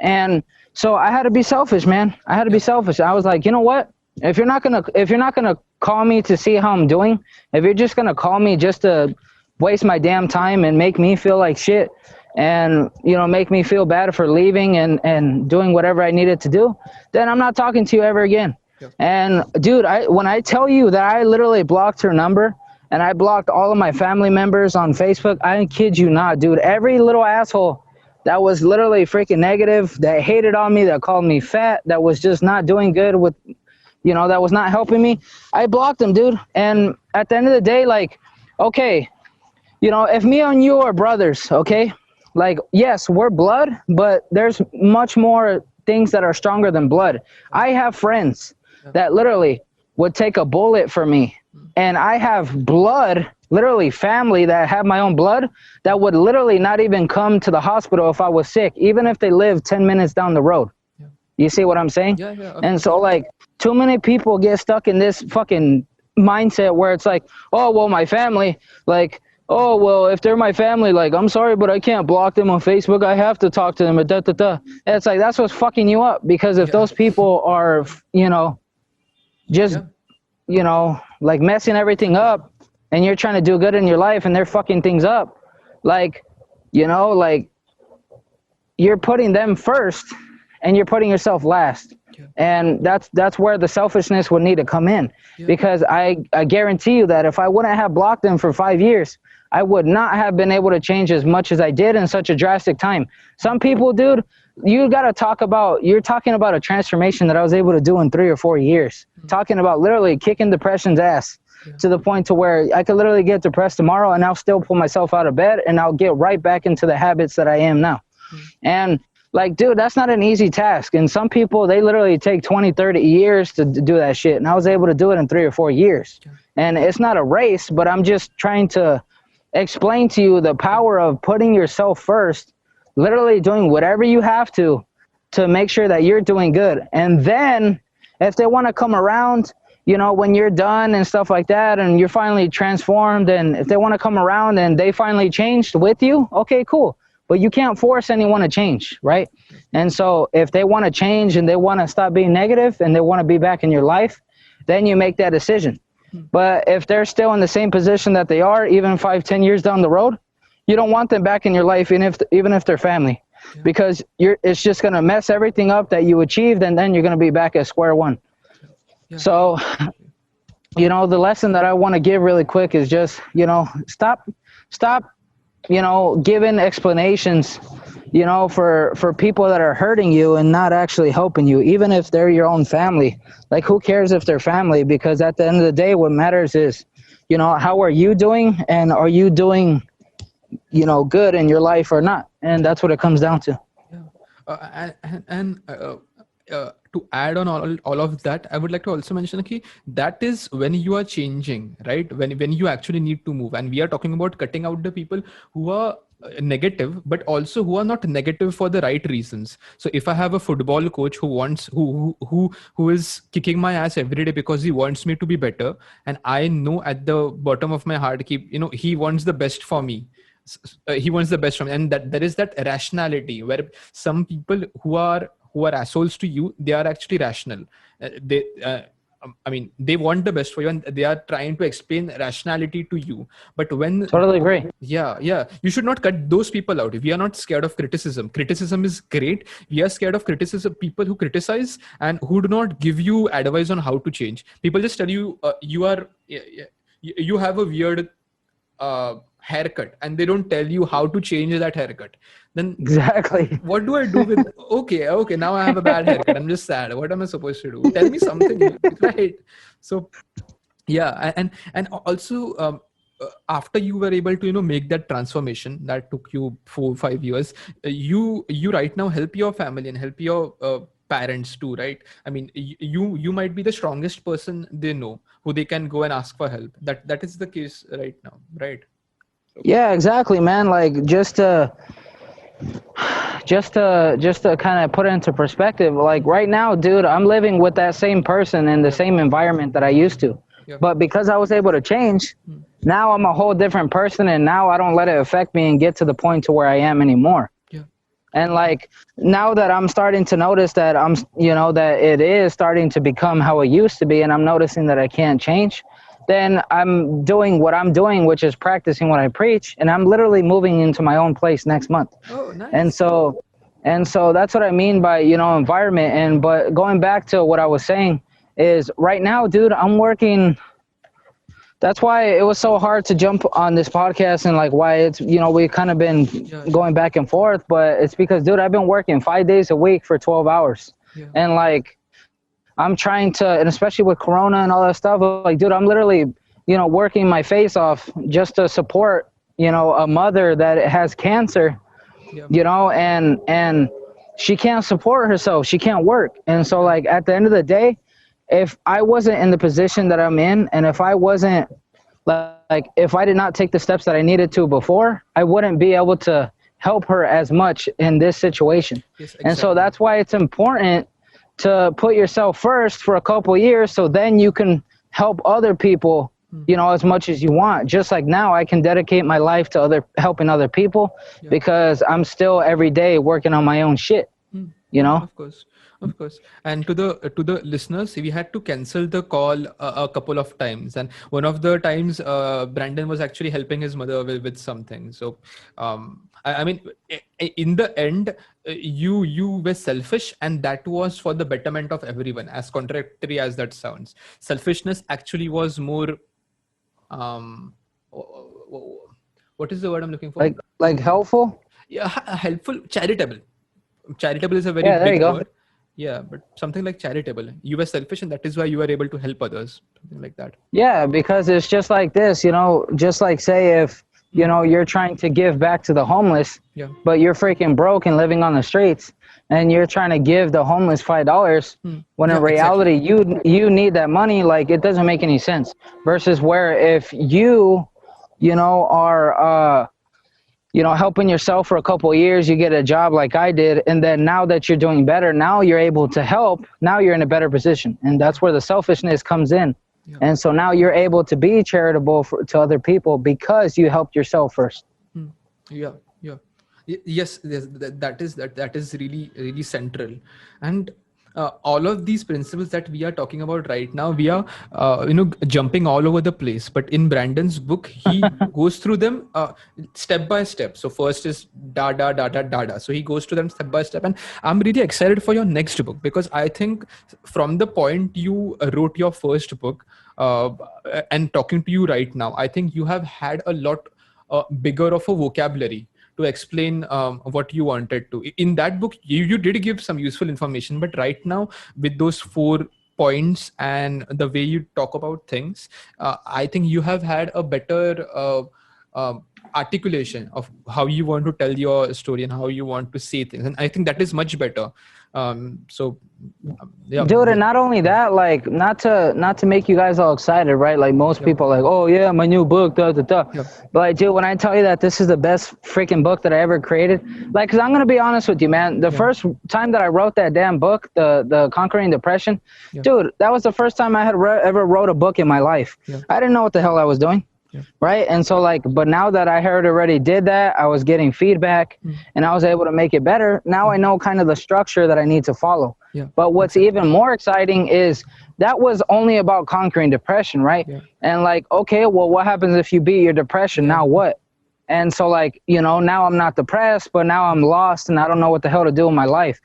And so I had to be selfish, man. I had to be selfish. I was like, you know what? If you're not gonna call me to see how I'm doing, if you're just gonna call me just to waste my damn time and make me feel like shit, and make me feel bad for leaving and doing whatever I needed to do, then I'm not talking to you ever again. Yeah. And dude, when I tell you that I literally blocked her number and I blocked all of my family members on Facebook, I kid you not, dude. Every little asshole that was literally freaking negative, that hated on me, that called me fat, that was just not doing good with, that was not helping me, I blocked them, dude. And at the end of the day, like, okay, if me and you are brothers, okay, like, yes, we're blood, but there's much more things that are stronger than blood. I have friends that literally would take a bullet for me, and I have blood, literally family that have my own blood, that would literally not even come to the hospital if I was sick, even if they live 10 minutes down the road. Yeah. You see what I'm saying? Yeah. And so, like, too many people get stuck in this fucking mindset where it's like, oh, well, my family, like, oh, well, if they're my family, like, I'm sorry, but I can't block them on Facebook. I have to talk to them. And it's like, that's what's fucking you up. Because if those people are, just, like messing everything up, and you're trying to do good in your life and they're fucking things up, like, like, you're putting them first and you're putting yourself last. Yeah. And that's where the selfishness would need to come in. Yeah. Because I guarantee you that if I wouldn't have blocked them for 5 years, I would not have been able to change as much as I did in such a drastic time. Some people, dude, you're talking about a transformation that I was able to do in 3 or 4 years. Mm-hmm. Talking about literally kicking depression's ass. Yeah. To the point to where I could literally get depressed tomorrow and I'll still pull myself out of bed and I'll get right back into the habits that I am now. Mm-hmm. And like, dude, that's not an easy task. And some people, they literally take 20, 30 years to do that shit. And I was able to do it in 3 or 4 years. Yeah. And it's not a race, but I'm just trying to explain to you the power of putting yourself first, literally doing whatever you have to make sure that you're doing good. And then if they want to come around, when you're done and stuff like that, and you're finally transformed, and if they want to come around and they finally changed with you, okay, cool. But you can't force anyone to change, right? And so if they want to change and they want to stop being negative and they want to be back in your life, then you make that decision. But if they're still in the same position that they are, even 5, 10 years down the road, you don't want them back in your life, even if they're family, because it's just going to mess everything up that you achieved, and then you're going to be back at square one. Yeah. So, the lesson that I want to give really quick is just, stop, giving explanations, for people that are hurting you and not actually helping you, even if they're your own family. Like, who cares if they're family? Because at the end of the day, what matters is, how are you doing, and are you doing, good in your life or not? And that's what it comes down to. Yeah. To add on all of that, I would like to also mention that is when you are changing, right? When you actually need to move. And we are talking about cutting out the people who are negative, but also who are not negative for the right reasons. So if I have a football coach who is kicking my ass every day because he wants me to be better, and I know at the bottom of my heart, he wants the best for me. He wants the best from me. And that there is that rationality where some people who are assholes to you, they are actually rational. They want the best for you, and they are trying to explain rationality to you. But when totally agree. Yeah, you should not cut those people out. We are not scared of criticism. Criticism is great. We are scared of criticism, people who criticize and who do not give you advice on how to change. People just tell you you have a weird haircut, and they don't tell you how to change that haircut. Then exactly, what do I do with okay, now I have a bad haircut, I'm just sad, what am I supposed to do? Tell me something. Right? So yeah. And also after you were able to make that transformation that took you 4-5 years, you right now help your family and help your parents too, right? I mean, you might be the strongest person they know, who they can go and ask for help. That is the case right now, right? Yeah, exactly, man. Like, just to kind of put it into perspective, like right now, dude, I'm living with that same person in the same environment that I used to. But because I was able to change, now I'm a whole different person, and now I don't let it affect me and get to the point to where I am anymore. And like now that I'm starting to notice that that it is starting to become how it used to be, and I'm noticing that I can't change, then I'm doing what I'm doing, which is practicing what I preach, and I'm literally moving into my own place next month. Oh, And nice. so that's what I mean by, environment. And but going back to what I was saying is right now, dude, I'm working. That's why it was so hard to jump on this podcast, and like why it's, we've kind of been Yeah, yeah, going back and forth, but it's because, dude, I've been working 5 days a week for 12 hours. yeah. And like I'm trying to, and especially with Corona and all that stuff, like, dude, I'm literally, working my face off just to support, a mother that has cancer, Yeah. and she can't support herself. She can't work. And so like at the end of the day, if I wasn't in the position that I'm in, and if I wasn't like if I did not take the steps that I needed to before, I wouldn't be able to help her as much in this situation. Yes, And so exactly. that's why it's important to put yourself first for a couple of years, so then you can help other people, as much as you want. Just like now I can dedicate my life to helping other people, Yeah. because I'm still every day working on my own shit, you know? Of course, of course. And to the listeners, we had to cancel the call a couple of times, and one of the times, Brandon was actually helping his mother with something. So, I mean, in the end, you were selfish, and that was for the betterment of everyone. As contradictory as that sounds, selfishness actually was more. Um, what is the word I'm looking for? Like helpful. Yeah, helpful, charitable is a very Yeah, there you big go. word. Yeah, but something like charitable, you were selfish, and that is why you are able to help others, something like that. Yeah, because it's just like this, just like say if, you're trying to give back to the homeless, Yeah. but you're freaking broke and living on the streets, and you're trying to give the homeless $5, when in Yeah, exactly. reality you need that money. Like it doesn't make any sense. Versus where if you, are helping yourself for a couple of years, you get a job like I did, and then now that you're doing better, now you're able to help. Now you're in a better position, and that's where the selfishness comes in. Yeah. And so now you're able to be charitable to other people because you helped yourself first. Yeah, yeah. Yes, that is really really central. And all of these principles that we are talking about right now, we are jumping all over the place, but in Brandon's book he goes through them step by step. So first is da da da da da da, so he goes through them step by step. And I'm really excited for your next book, because I think from the point you wrote your first book, uh, and talking to you right now, I think you have had a lot bigger of a vocabulary to explain what you wanted to. In that book, you did give some useful information, but right now, with those 4 points and the way you talk about things, I think you have had a better articulation of how you want to tell your story and how you want to say things. And I think that is much better. So, yeah. Dude, and not only that, like not to make you guys all excited, right? Like most Yeah. people are like, oh yeah, my new book, da da da. Yeah. But like, dude, when I tell you that this is the best freaking book that I ever created, like, cause I'm gonna be honest with you, man. The first time that I wrote that damn book, the Conquering Depression, dude, that was the first time I had ever wrote a book in my life. Yeah. I didn't know what the hell I was doing. Yeah. Right. And so like, but now that I heard already did that, I was getting feedback and I was able to make it better. Now I know kind of the structure that I need to follow. Yeah. But what's even more exciting is that was only about conquering depression, right? Yeah. And like, okay, well, what happens if you beat your depression? Now what? And so like, now I'm not depressed, but now I'm lost and I don't know what the hell to do in my life.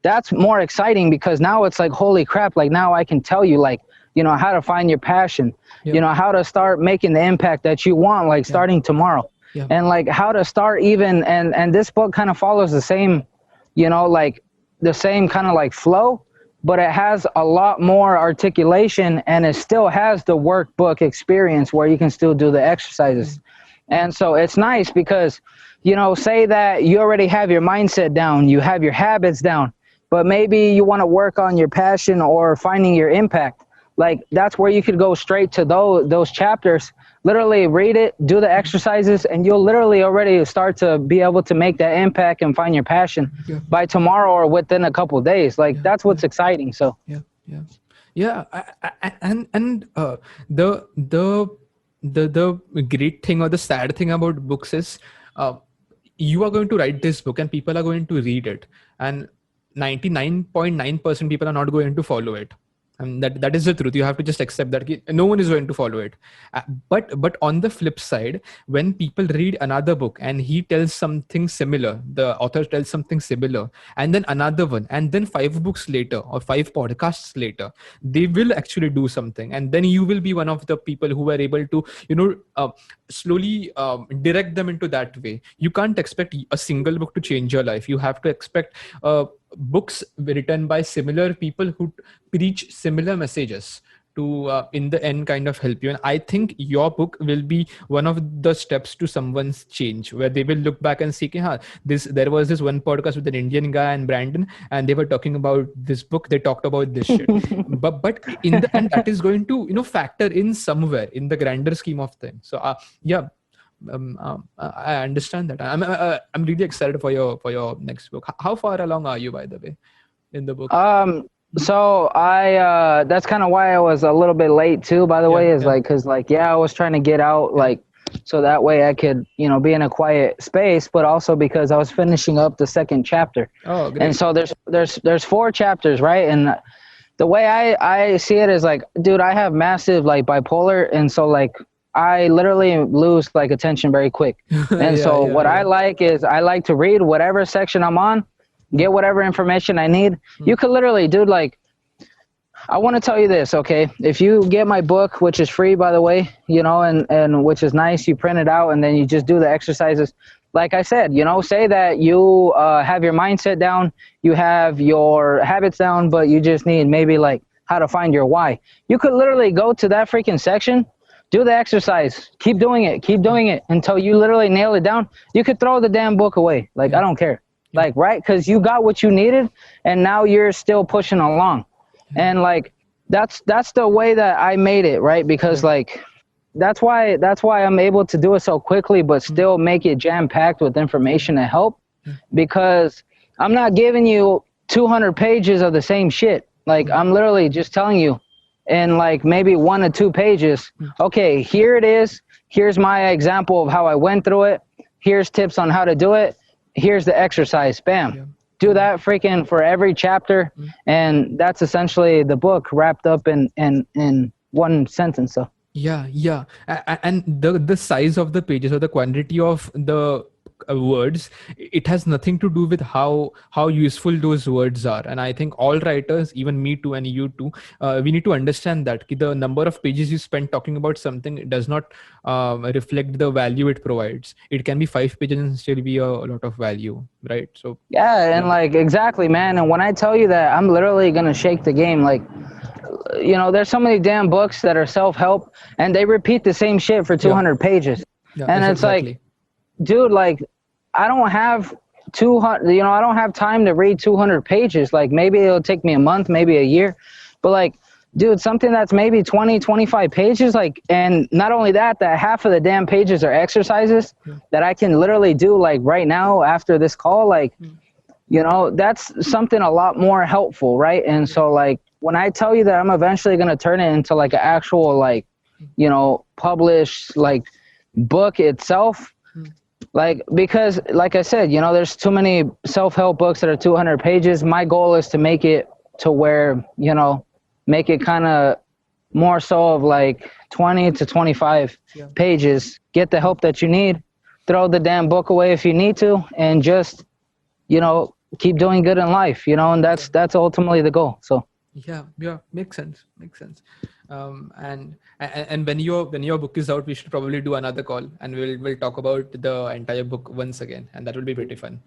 That's more exciting, because now it's like, holy crap, like now I can tell you like, how to find your passion, how to start making the impact that you want, like starting tomorrow. And like how to start even, and this book kind of follows the same, like the same kind of like flow, but it has a lot more articulation, and it still has the workbook experience where you can still do the exercises. And so it's nice because, say that you already have your mindset down, you have your habits down, but maybe you want to work on your passion or finding your impact. Like that's where you could go straight to those chapters, literally read it, do the exercises, and you'll literally already start to be able to make that impact and find your passion by tomorrow or within a couple of days. Like that's what's exciting. So and the great thing or the sad thing about books is you are going to write this book and people are going to read it, and 99.9% people are not going to follow it. And that is the truth. You have to just accept that no one is going to follow it. But on the flip side, when people read another book and he tells something similar, the author tells something similar, and then another one, and then 5 books later or 5 podcasts later, they will actually do something, and then you will be one of the people who are able to slowly direct them into that way. You can't expect a single book to change your life. You have to expect books written by similar people who preach similar messages to in the end kind of help you. And I think your book will be one of the steps to someone's change, where they will look back and see, there was this one podcast with an Indian guy and Brandon, and they were talking about this book, they talked about this shit. but in the end, that is going to factor in somewhere in the grander scheme of things. So I understand that. I'm really excited for your next book. How far along are you, by the way, in the book? So I that's kind of why I was a little bit late too, by the way, because I was trying to get out so that way I could be in a quiet space, but also because I was finishing up the second chapter. Oh, great. And so there's 4 chapters, right? And the way I see it is dude, I have massive bipolar, and so I literally lose attention very quick. And I like is I like to read whatever section I'm on, get whatever information I need. You could literally, dude, I want to tell you this, okay? If you get my book, which is free, by the way, and which is nice, you print it out and then you just do the exercises. Like I said, say that you have your mindset down, you have your habits down, but you just need maybe how to find your why. You could literally go to that freaking section, do the exercise, keep doing it until you literally nail it down. You could throw the damn book away. I don't care. Right? Because you got what you needed and now you're still pushing along. And that's the way that I made it, right? Because that's why I'm able to do it so quickly, but still make it jam-packed with information to help, because I'm not giving you 200 pages of the same shit. I'm literally just telling you in maybe 1 or 2 pages, okay, here it is. Here's my example of how I went through it. Here's tips on how to do it. Here's the exercise. Bam. Yeah. Do that freaking for every chapter. And that's essentially the book wrapped up in one sentence. So yeah. And the size of the pages or the quantity of the words, it has nothing to do with how useful those words are. And I think all writers, even me too and you too, we need to understand that the number of pages you spend talking about something does not reflect the value it provides. It can be 5 pages and still be a lot of value, right? So and exactly, man. And when I tell you that, I'm literally gonna shake the game. There's so many damn books that are self-help and they repeat the same shit for 200 pages. And it's exactly. Dude, I don't have 200, I don't have time to read 200 pages. Maybe it'll take me a month, maybe a year, but dude, something that's maybe 20, 25 pages, and not only that half of the damn pages are exercises that I can literally do right now after this call, that's something a lot more helpful, right? And so when I tell you that I'm eventually going to turn it into an actual published book itself, because I said, there's too many self-help books that are 200 pages. My goal is to make it to where, make it kind of more so of 20 to 25 pages, get the help that you need, throw the damn book away if you need to, and just, keep doing good in life, and that's ultimately the goal. So yeah, makes sense. And when your book is out, we should probably do another call and we'll talk about the entire book once again, and that will be pretty fun.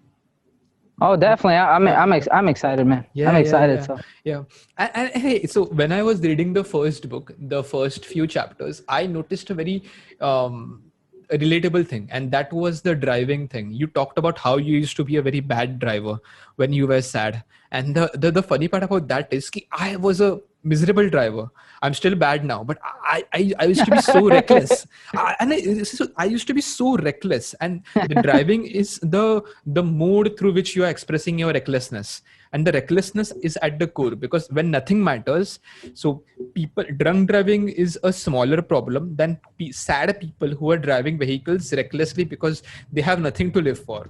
Oh, definitely. I'm excited, man. I'm excited. Yeah. And hey, so when I was reading the first book, the first few chapters, I noticed a very relatable thing, and that was the driving thing. You talked about how you used to be a very bad driver when you were sad, and the funny part about that is I was a miserable driver. I'm still bad now, but I used to be so reckless. I used to be so reckless, and the driving is the mode through which you are expressing your recklessness. and the recklessness is at the core, because when nothing matters, so people, drunk driving is a smaller problem than sad people who are driving vehicles recklessly because they have nothing to live for,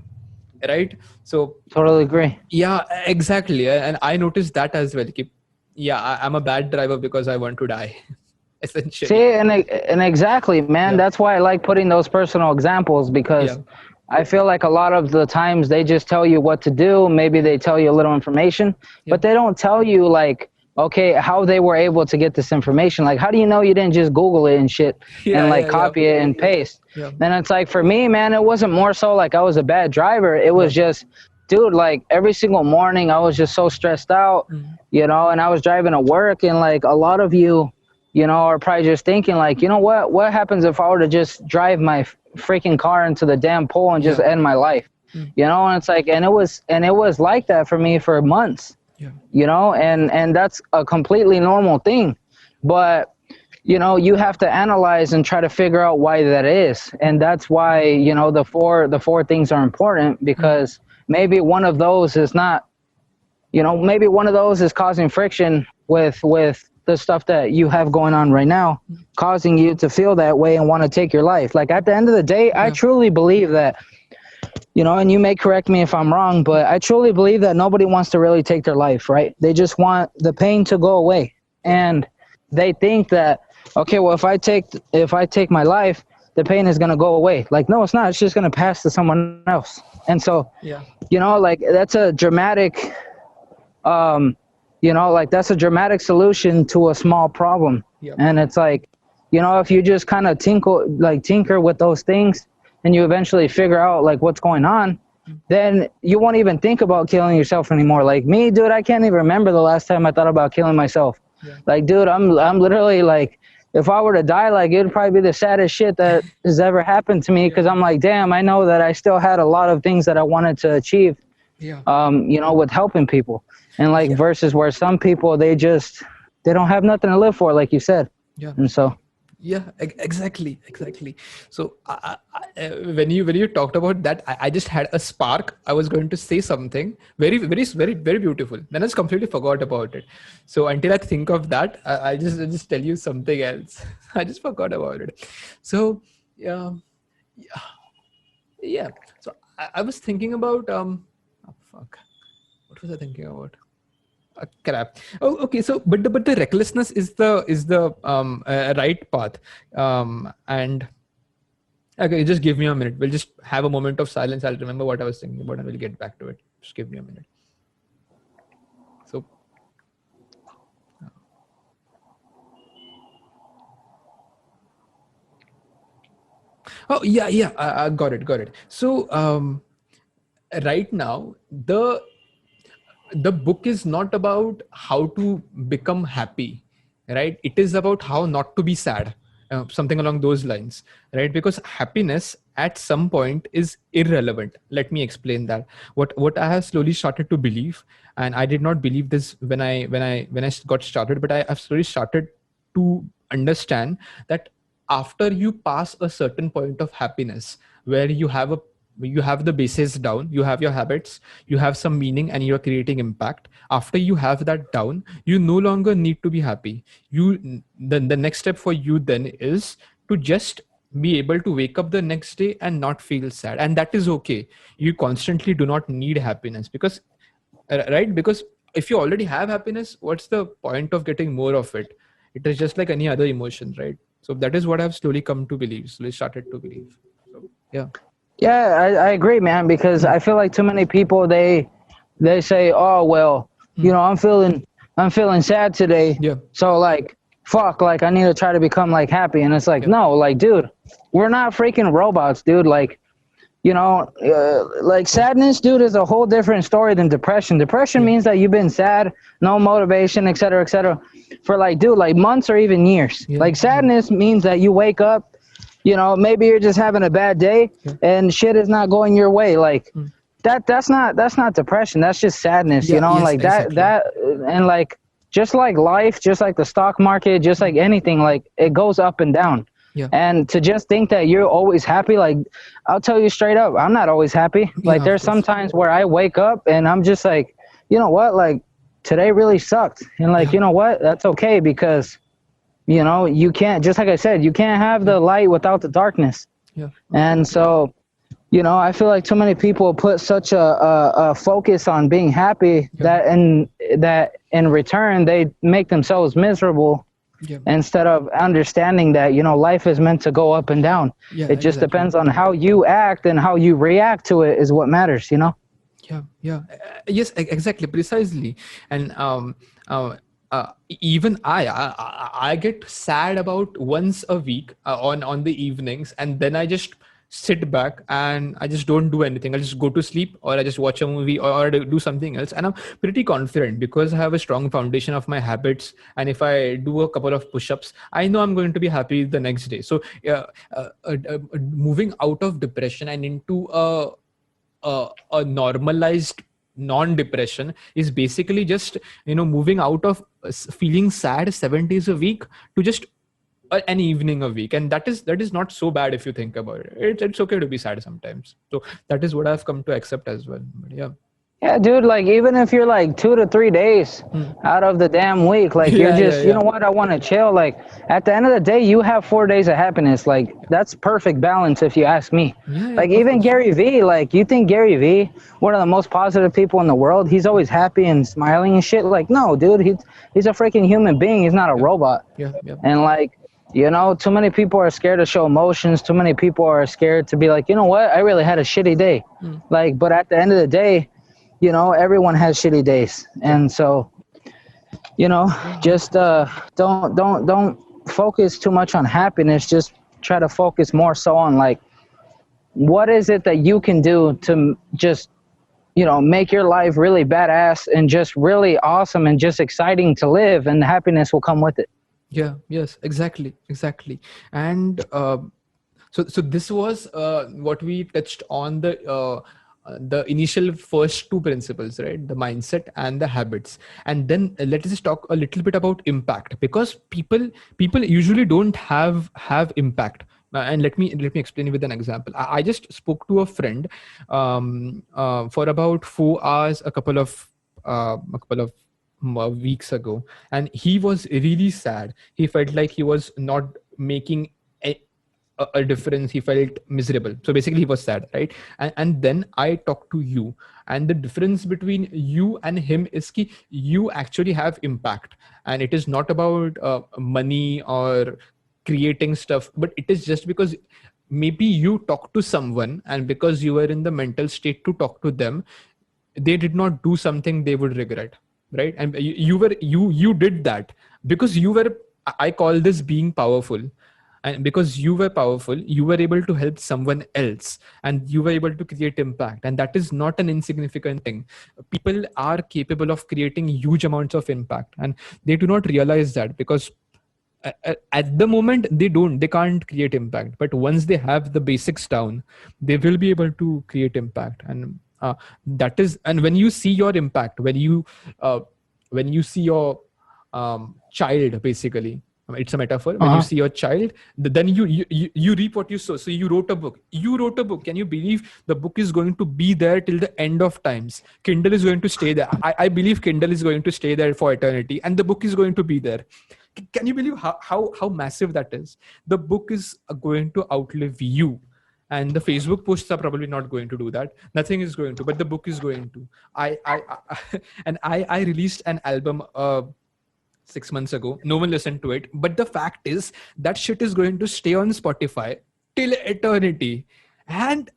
right? So Totally agree. yeah, exactly. And I noticed that as well. Yeah, I'm a bad driver because I want to die, essentially. See, and exactly, man. Yeah. That's why I like putting those personal examples, because Yeah. I feel like a lot of the times they just tell you what to do. Maybe they tell you a little information, Yeah. but they don't tell you like, okay, how they were able to get this information. Like, how do you know you didn't just Google it and shit Yeah, and like yeah, yeah. copy it and paste? Yeah. And it's like, for me, man, it wasn't more so like I was a bad driver. It was Yeah. just, dude, like every single morning I was just so stressed out, you know, and I was driving to work, and like a lot of you know, are probably just thinking like, you know what happens if I were to just drive my freaking car into the damn pole and just Yeah. end my life? You know, and it's like, and it was like that for me for months, Yeah. you know, and that's a completely normal thing. But, you know, you have to analyze and try to figure out why that is. And that's why, you know, the four things are important, because maybe one of those is not, you know, maybe one of those is causing friction with the stuff that you have going on right now, causing you to feel that way and want to take your life. Like at the end of the day, I truly believe that, you know, and you may correct me if I'm wrong, but I truly believe that nobody wants to really take their life, right? They just want the pain to go away. And they think that, okay, well, if I take my life, the pain is going to go away. Like, no, it's not. It's just going to pass to someone else. And so, Yeah. you know, like that's a dramatic, you know, like that's a dramatic solution to a small problem. Yeah. And it's like, you know, if you just kind of tinker with those things, and you eventually figure out like what's going on, then you won't even think about killing yourself anymore. Like me, dude, I can't even remember the last time I thought about killing myself. Yeah. Like, dude, I'm literally like, if I were to die, like it'd probably be the saddest shit that has ever happened to me, because I'm like, damn, I know that I still had a lot of things that I wanted to achieve, Yeah. you know, with helping people. And like versus where some people, they don't have nothing to live for, like you said. Yeah. And so Yeah, exactly. So when you talked about that, I just had a spark. I was going to say something very, very, very, very beautiful. Then I just completely forgot about it. So until I think of that, I just tell you something else. I just forgot about it. So yeah. So I was thinking about fuck. What was I thinking about? Crap. Oh, okay. So, but the recklessness is the right path. And okay, just give me a minute. We'll just have a moment of silence. I'll remember what I was thinking about, and we'll get back to it. Just give me a minute. So, oh yeah. I got it. So, right now the book is not about how to become happy, right? It is about how not to be sad, something along those lines, right? Because happiness at some point is irrelevant. Let me explain that. What I have slowly started to believe, and I did not believe this when I got started, but I've slowly started to understand that after you pass a certain point of happiness, where you have the basis down, you have your habits, you have some meaning, and you're creating impact. After you have that down, you no longer need to be happy. The next step for you then is to just be able to wake up the next day and not feel sad, and that is okay. You constantly do not need happiness, because right, because if you already have happiness, what's the point of getting more of it? It is just like any other emotion, right? So that is what I've slowly come to believe, slowly started to believe. So yeah. yeah, I agree, man, because I feel like too many people, they say, oh well, you know, I'm feeling sad today, Yeah. so like fuck, like I need to try to become like happy. And it's like, no, like, dude, we're not freaking robots, dude. Like, you know, like sadness, dude, is a whole different story than depression. Depression means that you've been sad, no motivation, et cetera, for like, dude, like months or even years. Like sadness means that you wake up, you know, maybe you're just having a bad day and shit is not going your way. Like that's not depression. That's just sadness, you know, yes, like exactly. that, and like, just like life, just like the stock market, just like anything, like it goes up and down. Yeah. And to just think that you're always happy, like, I'll tell you straight up, I'm not always happy. Like, of there's course. some times where I wake up and I'm just like, you know what, like today really sucked, and like, Yeah. you know what, that's okay, because you know, you can't, just like I said, you can't have Yeah. the light without the darkness. Yeah. And so, you know, I feel like too many people put such a focus on being happy Yeah. that in return they make themselves miserable, Yeah. instead of understanding that, you know, life is meant to go up and down. Yeah. It just Exactly. depends on how you act, and how you react to it is what matters, you know? Yeah, yeah. Yes, exactly, precisely. And even I get sad about once a week on the evenings, and then I just sit back and I just don't do anything. I just go to sleep, or I just watch a movie, or do something else, and I'm pretty confident because I have a strong foundation of my habits. And if I do a couple of push-ups, I know I'm going to be happy the next day. So moving out of depression and into a normalized non-depression is basically just, moving out of feeling sad 7 days a week to just an evening a week. And that is not so bad if you think about it. It's okay to be sad sometimes. So that is what I've come to accept as well. But yeah. Yeah, dude, like even if you're like 2 to 3 days out of the damn week, like you're Yeah, yeah, just, you yeah. know what, I want to chill. Like at the end of the day, you have 4 days of happiness. Like that's perfect balance if you ask me. Yeah, yeah, Like of even course. Gary Vee, like you think Gary Vee, one of the most positive people in the world, he's always happy and smiling and shit. Like no, dude, he's a freaking human being. He's not a Yeah, robot. yeah, yeah. And like, you know, too many people are scared to show emotions. Too many people are scared to be like, you know what, I really had a shitty day. Like, but at the end of the day, you know, everyone has shitty days. Yeah, And so, you know, yeah, just don't focus too much on happiness. Just try to focus more so on like, what is it that you can do to just, you know, make your life really badass and just really awesome and just exciting to live, and the happiness will come with it. yeah. Yes, exactly, exactly. And so this was what we touched on, the initial first two principles, right? The mindset and the habits. And then let us just talk a little bit about impact, because people usually don't have impact. And let me explain with an example. I just spoke to a friend for about 4 hours a couple of weeks ago, and he was really sad. He felt like he was not making a difference. He felt miserable, so basically he was sad, right? And then I talked to you, and the difference between you and him is ki you actually have impact, and it is not about money or creating stuff, but it is just because maybe you talk to someone, and because you were in the mental state to talk to them, they did not do something they would regret, right? And you did that because you were, I call this being powerful. And because you were powerful, you were able to help someone else, and you were able to create impact. And that is not an insignificant thing. People are capable of creating huge amounts of impact, and they do not realize that, because at the moment they can't create impact. But once they have the basics down, they will be able to create impact. And that is, and when you see your impact, when you see your child, basically, it's a metaphor. When you Uh-huh. see your child, then you reap what you sow. So you wrote a book. Can you believe the book is going to be there till the end of times? Kindle is going to stay there. I believe Kindle is going to stay there for eternity, and the book is going to be there. Can you believe how massive that is? The book is going to outlive you, and the Facebook posts are probably not going to do that. Nothing is going to, but the book is going to. I and I released an album 6 months ago. No one listened to it, but the fact is that shit is going to stay on Spotify till eternity. And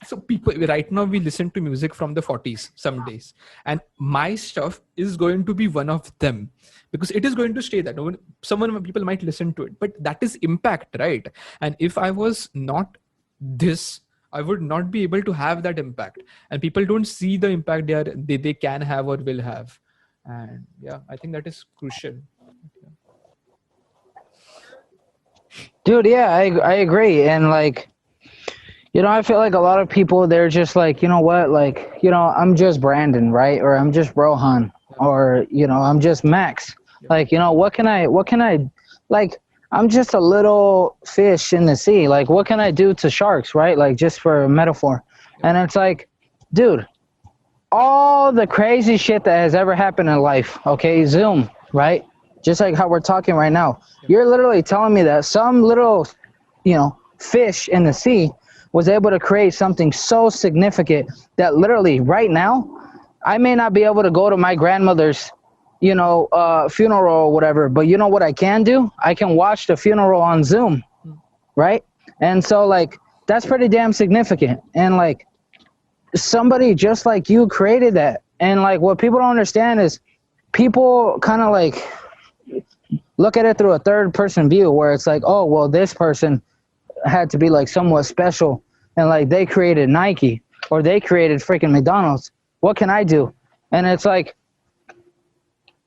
so people right now, we listen to music from the 40s some days, and my stuff is going to be one of them, because it is going to stay that someone, people might listen to it, but that is impact, right? And if I was not this, I would not be able to have that impact. And people don't see the impact they can have or will have. And yeah, I think that is crucial. Dude, yeah, I agree. And like, you know, I feel like a lot of people, they're just like, you know what, like, you know, I'm just Brandon, right? Or I'm just Rohan, or, you know, I'm just Max. Like, you know, like, I'm just a little fish in the sea. Like, what can I do to sharks, right? Like, just for a metaphor. And it's like, dude, all the crazy shit that has ever happened in life. Okay, Zoom, right? Just like how we're talking right now. You're literally telling me that some little, fish in the sea was able to create something so significant that literally right now, I may not be able to go to my grandmother's, funeral or whatever, but you know what I can do? I can watch the funeral on Zoom, right? And so like that's pretty damn significant. And like somebody just like you created that. And like what people don't understand is people kind of like look at it through a third person view where it's like, oh, well, this person had to be like somewhat special and like they created Nike or they created freaking McDonald's. What can I do? And it's like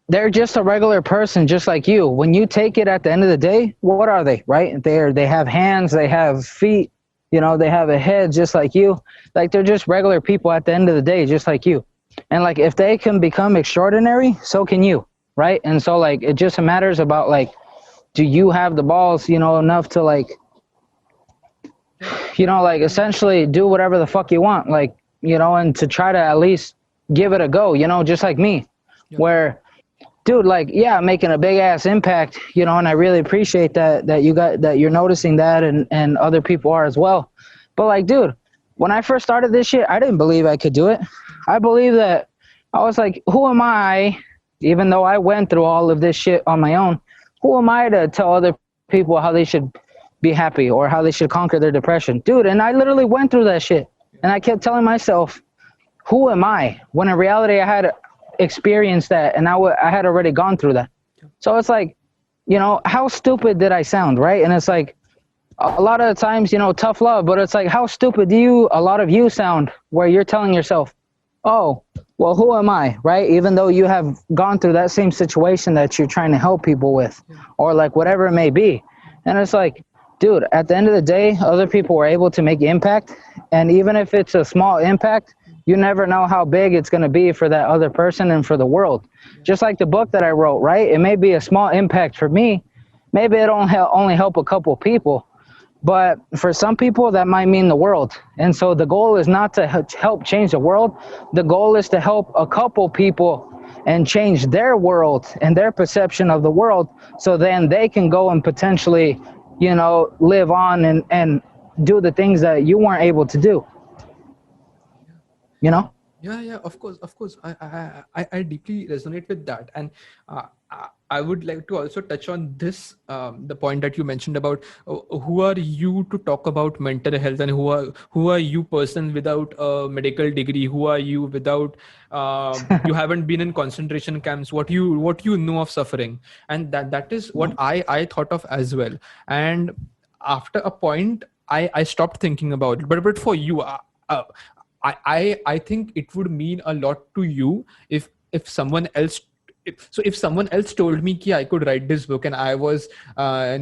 they're just a regular person just like you. When you take it at the end of the day, what are they, right? They have hands, they have feet, they have a head just like you. Like they're just regular people at the end of the day just like you. And like if they can become extraordinary, so can you, right? And so like it just matters about like, do you have the balls, enough to like, like essentially do whatever the fuck you want, like, and to try to at least give it a go, just like me, where, dude, like, yeah, I'm making a big ass impact, and I really appreciate that you're noticing that and other people are as well. But like, dude, when I first started this shit, I didn't believe I could do it. I believe that I was like, who am I, even though I went through all of this shit on my own, who am I to tell other people how they should be happy or how they should conquer their depression? Dude, and I literally went through that shit. And I kept telling myself, who am I? When in reality, I had experienced that and I had already gone through that. So it's like, how stupid did I sound, right? And it's like, a lot of the times, tough love, but it's like, how stupid do a lot of you sound where you're telling yourself, oh, well, who am I, right? Even though you have gone through that same situation that you're trying to help people with or like whatever it may be. And it's like, dude, at the end of the day, other people were able to make impact. And even if it's a small impact, you never know how big it's going to be for that other person and for the world. Just like the book that I wrote, right? It may be a small impact for me. Maybe it only help a couple people. But for some people, that might mean the world. And so the goal is not to help change the world. The goal is to help a couple people and change their world and their perception of the world. So then they can go and potentially, live on and do the things that you weren't able to do. Yeah, of course. I deeply resonate with that, and I would like to also touch on this, the point that you mentioned about who are you to talk about mental health, and who are you person without a medical degree? Who are you without you haven't been in concentration camps? What you know of suffering, and that is what I thought of as well. And after a point, I stopped thinking about it. But for you. I think it would mean a lot to you if someone else if someone else told me that I could write this book and I was I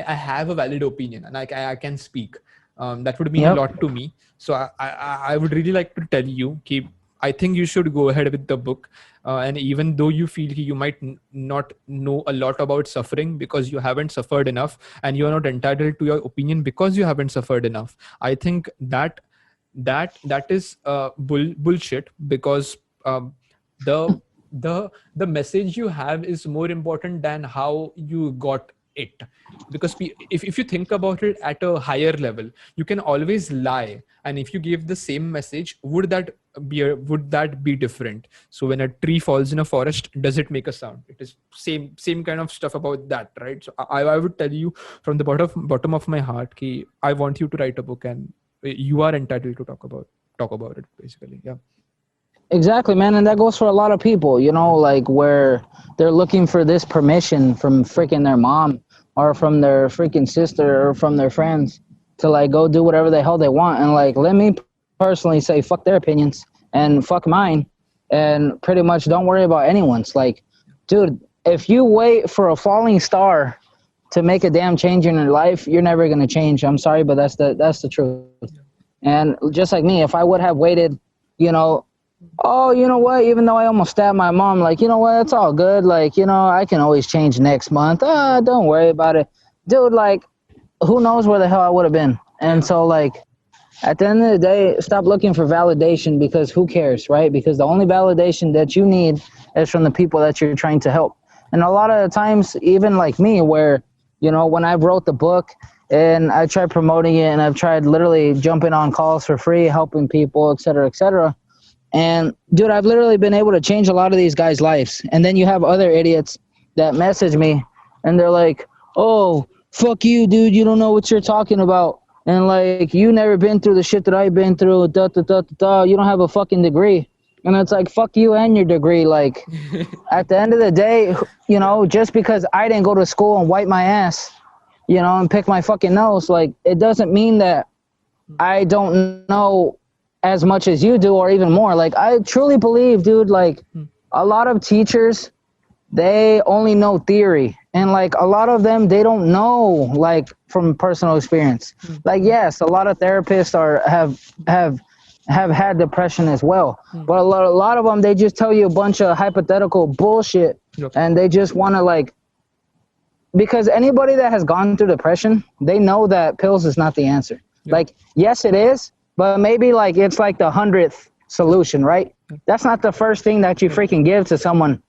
have a valid opinion and I can speak. That would mean a lot to me. So I would really like to tell you, I think you should go ahead with the book. And even though you feel you might not know a lot about suffering because you haven't suffered enough, and you are not entitled to your opinion because you haven't suffered enough, I think that is bullshit, because the message you have is more important than how you got it. Because if you think about it at a higher level, you can always lie, and if you give the same message, would that be different? So when a tree falls in a forest, does it make a sound? It is same kind of stuff about that, right? So I would tell you from the bottom of my heart, ki I want you to write a book, and you are entitled to talk about it, basically. Yeah, exactly, man. And that goes for a lot of people, like where they're looking for this permission from freaking their mom or from their freaking sister or from their friends to like go do whatever the hell they want. And like, let me personally say, fuck their opinions and fuck mine, and pretty much don't worry about anyone's. Like, dude, if you wait for a falling star to make a damn change in your life, you're never going to change. I'm sorry, but that's the truth. And just like me, if I would have waited, oh, you know what, even though I almost stabbed my mom, like, you know what, it's all good. Like, I can always change next month. Don't worry about it. Dude, like, who knows where the hell I would have been. And so like, At the end of the day, stop looking for validation, because who cares, right? Because the only validation that you need is from the people that you're trying to help. And a lot of the times, even like me, where, you know, when I wrote the book and I tried promoting it and I've tried literally jumping on calls for free, helping people, et cetera, et cetera. And dude, I've literally been able to change a lot of these guys' lives. And then you have other idiots that message me and they're like, oh, fuck you, dude. You don't know what you're talking about. And like, you never been through the shit that I've been through. Da, da, da, da, da. You don't have a fucking degree. And it's like, fuck you and your degree. Like, at the end of the day, you know, just because I didn't go to school and wipe my ass, you know, and pick my fucking nose, like, it doesn't mean that I don't know as much as you do or even more. Like, I truly believe, dude, like, a lot of teachers, they only know theory. And like, a lot of them, they don't know, like, from personal experience. Like, yes, a lot of therapists have had depression as well. But a lot of them, they just tell you a bunch of hypothetical bullshit. Yep. And they just want to, like, because anybody that has gone through depression, they know that pills is not the answer. Yep. Like, yes, it is, but maybe like it's like the 100th solution, right? That's not the first thing that you freaking give to someone.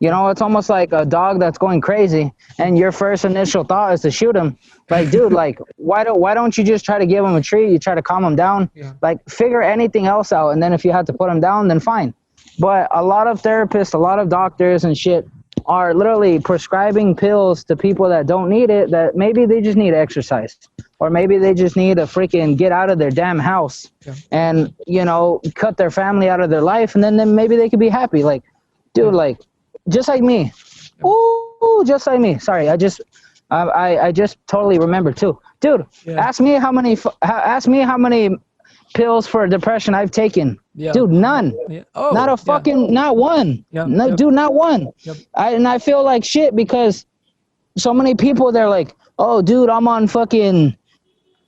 You know, it's almost like a dog that's going crazy and your first initial thought is to shoot him. Like, dude, like, why don't you just try to give him a treat? You try to calm him down. Yeah. Like, figure anything else out. And then if you have to put him down, then fine. But a lot of therapists, a lot of doctors and shit are literally prescribing pills to people that don't need it, that maybe they just need exercise. Or maybe they just need to freaking get out of their damn house and, you know, cut their family out of their life. And then maybe they could be happy. Like, dude, like, just like me. Ooh, just like me. Sorry, I just totally remembered too. Dude, ask me how many pills for depression I've taken. Yeah. Dude, none. Yeah. Oh, not a fucking, not one. Yeah. No, Yep. dude, not one. Yep. I feel like shit because so many people, they're like, oh, dude, I'm on fucking,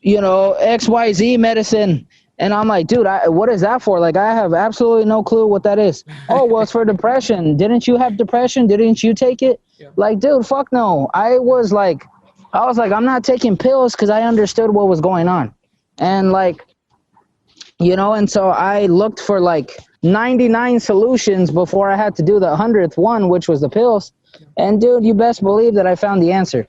you know, XYZ medicine. And I'm like, dude, what is that for? Like, I have absolutely no clue what that is. Oh, well, it's for depression. Didn't you have depression? Didn't you take it? Yeah. Like, dude, fuck no. I was like, I'm not taking pills because I understood what was going on. And like, you know, and so I looked for like 99 solutions before I had to do the 100th one, which was the pills. And dude, you best believe that I found the answer.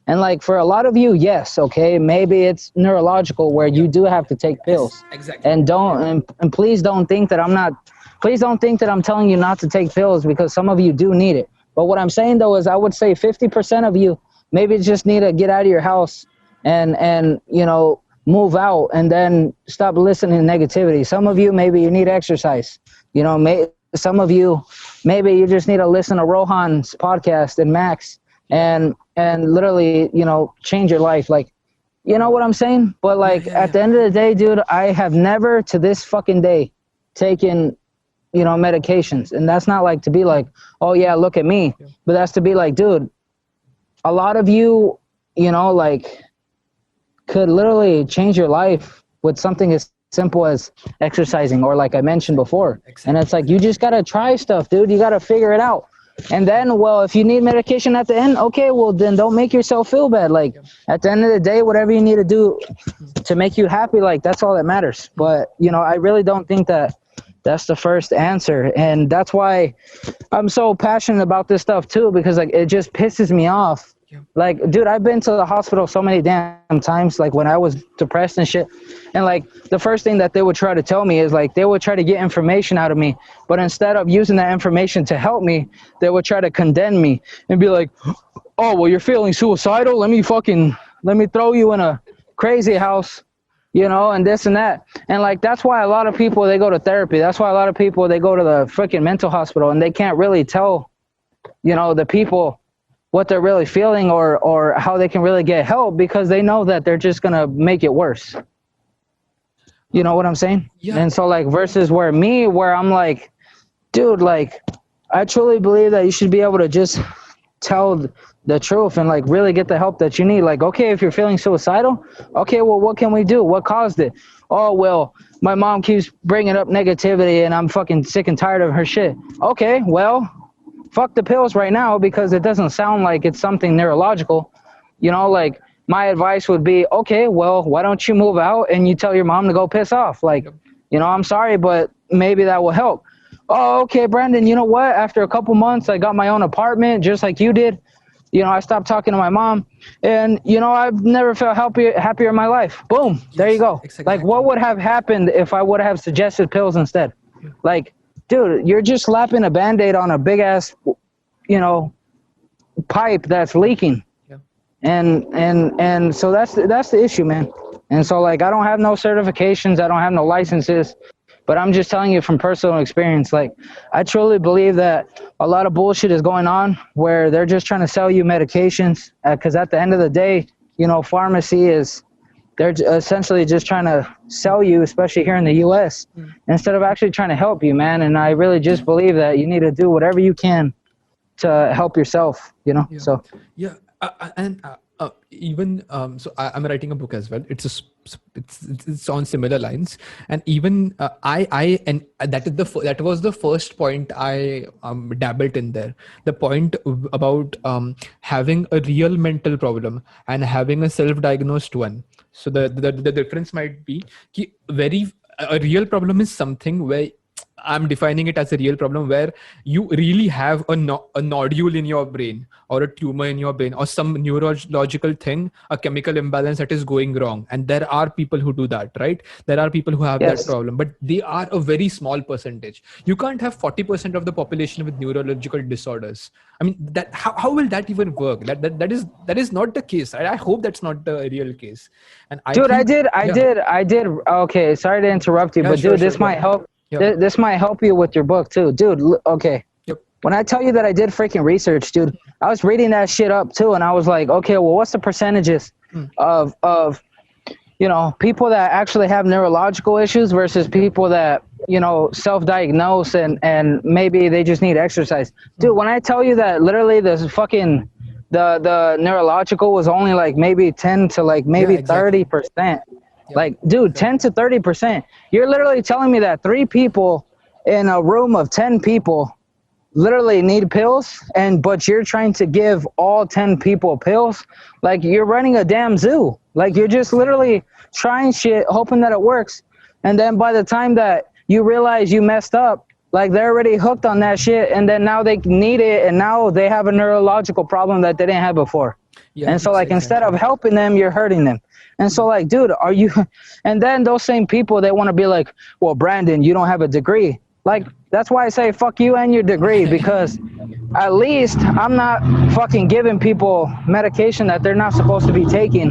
And like, for a lot of you, yes, okay, maybe it's neurological where you do have to take pills. Exactly. And and please don't think that I'm telling you not to take pills, because some of you do need it. But what I'm saying though is, I would say 50% of you maybe just need to get out of your house and you know, move out, and then stop listening to negativity. Some of you, maybe you need exercise. You know, some of you, maybe you just need to listen to Rohan's podcast and Max and literally, you know, change your life. Like, you know what I'm saying? But like, at the end of the day, dude, I have never to this fucking day taken, you know, medications. And that's not like to be like, oh yeah, look at me. But that's to be like, dude, a lot of you, you know, like, could literally change your life with something as simple as exercising, or like I mentioned before. And it's like, you just got to try stuff, dude. You got to figure it out. And then, well, if you need medication at the end, okay, well, then don't make yourself feel bad. Like, at the end of the day, whatever you need to do to make you happy, like, that's all that matters. But, you know, I really don't think that that's the first answer. And that's why I'm so passionate about this stuff too, because like, it just pisses me off. Like, dude, I've been to the hospital so many damn times, like when I was depressed and shit. And like, the first thing that they would try to tell me is like, they would try to get information out of me. But instead of using that information to help me, they would try to condemn me and be like, oh, well, you're feeling suicidal. Let me throw you in a crazy house, you know, and this and that. And like, that's why a lot of people, they go to therapy. That's why a lot of people, they go to the freaking mental hospital, and they can't really tell, you know, the people what they're really feeling or how they can really get help, because they know that they're just going to make it worse. You know what I'm saying? Yeah. And so like, versus where I'm like, dude, like, I truly believe that you should be able to just tell the truth and like really get the help that you need. Like, okay, if you're feeling suicidal, okay, well, what can we do? What caused it? Oh, well, my mom keeps bringing up negativity and I'm fucking sick and tired of her shit. Okay, well, fuck the pills right now, because it doesn't sound like it's something neurological. You know, like, my advice would be, okay, well, why don't you move out and you tell your mom to go piss off? Like, Yep. I'm sorry, but maybe that will help. Oh, okay, Brandon, you know what? After a couple months, I got my own apartment just like you did. I stopped talking to my mom, and I've never felt happier in my life. Boom, there you Yes, go. Like, what exactly. would have happened if I would have suggested pills instead? Yeah. Like, dude, you're just slapping a band-aid on a big ass, you know, pipe that's leaking. Yeah. And so that's the issue, man. And so, like, I don't have no certifications, I don't have no licenses, but I'm just telling you from personal experience. Like, I truly believe that a lot of bullshit is going on where they're just trying to sell you medications, because at the end of the day, pharmacy is, they're essentially just trying to sell you, especially here in the US, instead of actually trying to help you, man. And I really just believe that you need to do whatever you can to help yourself, Yeah. so. Yeah. And even so I'm writing a book as well. It's on similar lines. And even and that was the first point I dabbled in there. The point about having a real mental problem and having a self-diagnosed one. So the difference might be a real problem is something where I'm defining it as a real problem where you really have a nodule in your brain, or a tumor in your brain, or some neurological thing, a chemical imbalance that is going wrong. And there are people who do that, right? There are people who have that Yes. problem, but they are a very small percentage. You can't have 40% of the population with neurological disorders. I mean, that how will that even work? That is not the case. I hope that's not the real case. And I Dude, think, I did. Okay, sorry to interrupt you, yeah, but sure, dude, sure, this go might ahead. help. Yep. This might help you with your book too, dude. Okay, Yep. when I tell you that I did freaking research, dude, I was reading that shit up too, and I was like, okay, well, what's the percentages of people that actually have neurological issues versus people that self-diagnose and maybe they just need exercise. Dude, when I tell you that literally the neurological was only like maybe 10 to like maybe Yeah, exactly. 30%. Yep. Like, dude, 10 Exactly. to 30%. You're literally telling me that 3 people in a room of 10 people literally need pills, but you're trying to give all 10 people pills. Like, you're running a damn zoo. Like, you're just literally trying shit, hoping that it works. And then by the time that you realize you messed up, like, they're already hooked on that shit, and then now they need it, and now they have a neurological problem that they didn't have before. Yeah, And so, like, instead of exactly. helping them, you're hurting them. And so, like, dude, are you? And then those same people, they want to be like, well, Brandon, you don't have a degree. Like, that's why I say fuck you and your degree, because at least I'm not fucking giving people medication that they're not supposed to be taking,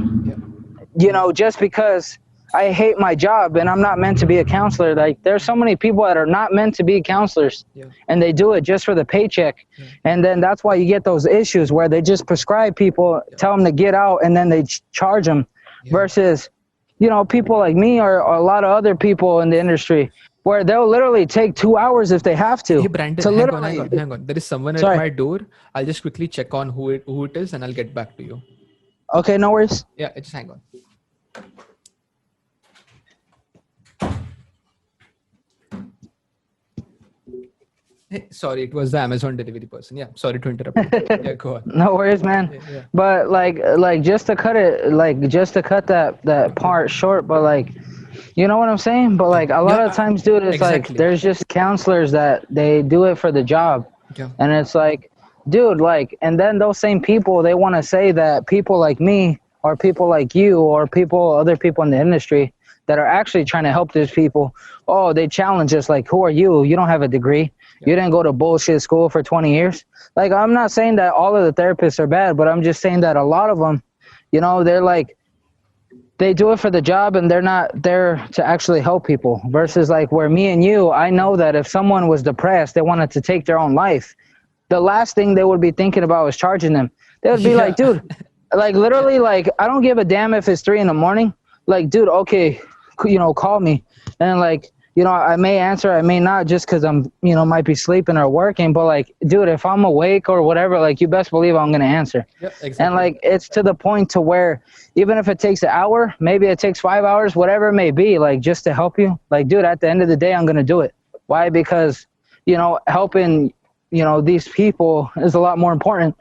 just because I hate my job and I'm not meant to be a counselor. Like, there's so many people that are not meant to be counselors, Yeah. and they do it just for the paycheck. And then that's why you get those issues where they just prescribe people, tell them to get out, and then they charge them. Versus, people like me or a lot of other people in the industry where they'll literally take 2 hours if they have to. Hey Brandon, To hang on, literally, hang on. There is someone at sorry. my door. I'll just quickly check on who it is, and I'll get back to you. Okay, no worries. Yeah, just hang on. Hey, sorry, it was the Amazon delivery person. Yeah, sorry to interrupt you. Yeah, go on. No worries, man. Yeah. But like just to cut that part short, but like, you know what I'm saying? But like a lot Yeah, of times, dude, it's like exactly. there's just counselors that they do it for the job. Yeah. And it's like, dude, like, and then those same people, they want to say that people like me or people like you or other people in the industry that are actually trying to help these people, oh, they challenge us like, who are you? You don't have a degree. You didn't go to bullshit school for 20 years. Like, I'm not saying that all of the therapists are bad, but I'm just saying that a lot of them, they're like, they do it for the job and they're not there to actually help people. Versus like where me and you, I know that if someone was depressed, they wanted to take their own life, the last thing they would be thinking about is charging them. They would be like, dude, like literally, like, I don't give a damn if it's 3 a.m. Like, dude, okay, call me. And like, I may answer, I may not, just because I'm, might be sleeping or working. But like, dude, if I'm awake or whatever, like, you best believe I'm going to answer. Yeah, exactly. And like, it's to the point to where even if it takes an hour, maybe it takes 5 hours, whatever it may be, like, just to help you. Like, dude, at the end of the day, I'm going to do it. Why? Because, helping, these people is a lot more important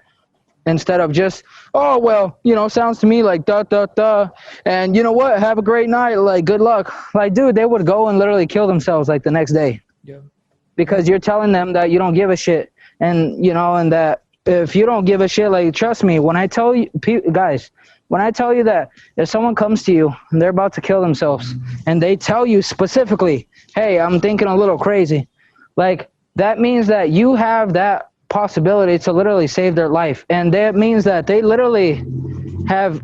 instead of just, oh, well, sounds to me like da da da, and you know what, have a great night, like good luck. Like, dude, they would go and literally kill themselves like the next day Yeah. because you're telling them that you don't give a shit, and and that if you don't give a shit, like, trust me when I tell you, guys, when I tell you that if someone comes to you and they're about to kill themselves and they tell you specifically, hey, I'm thinking a little crazy, like, that means that you have that possibility to literally save their life. And that means that they literally have,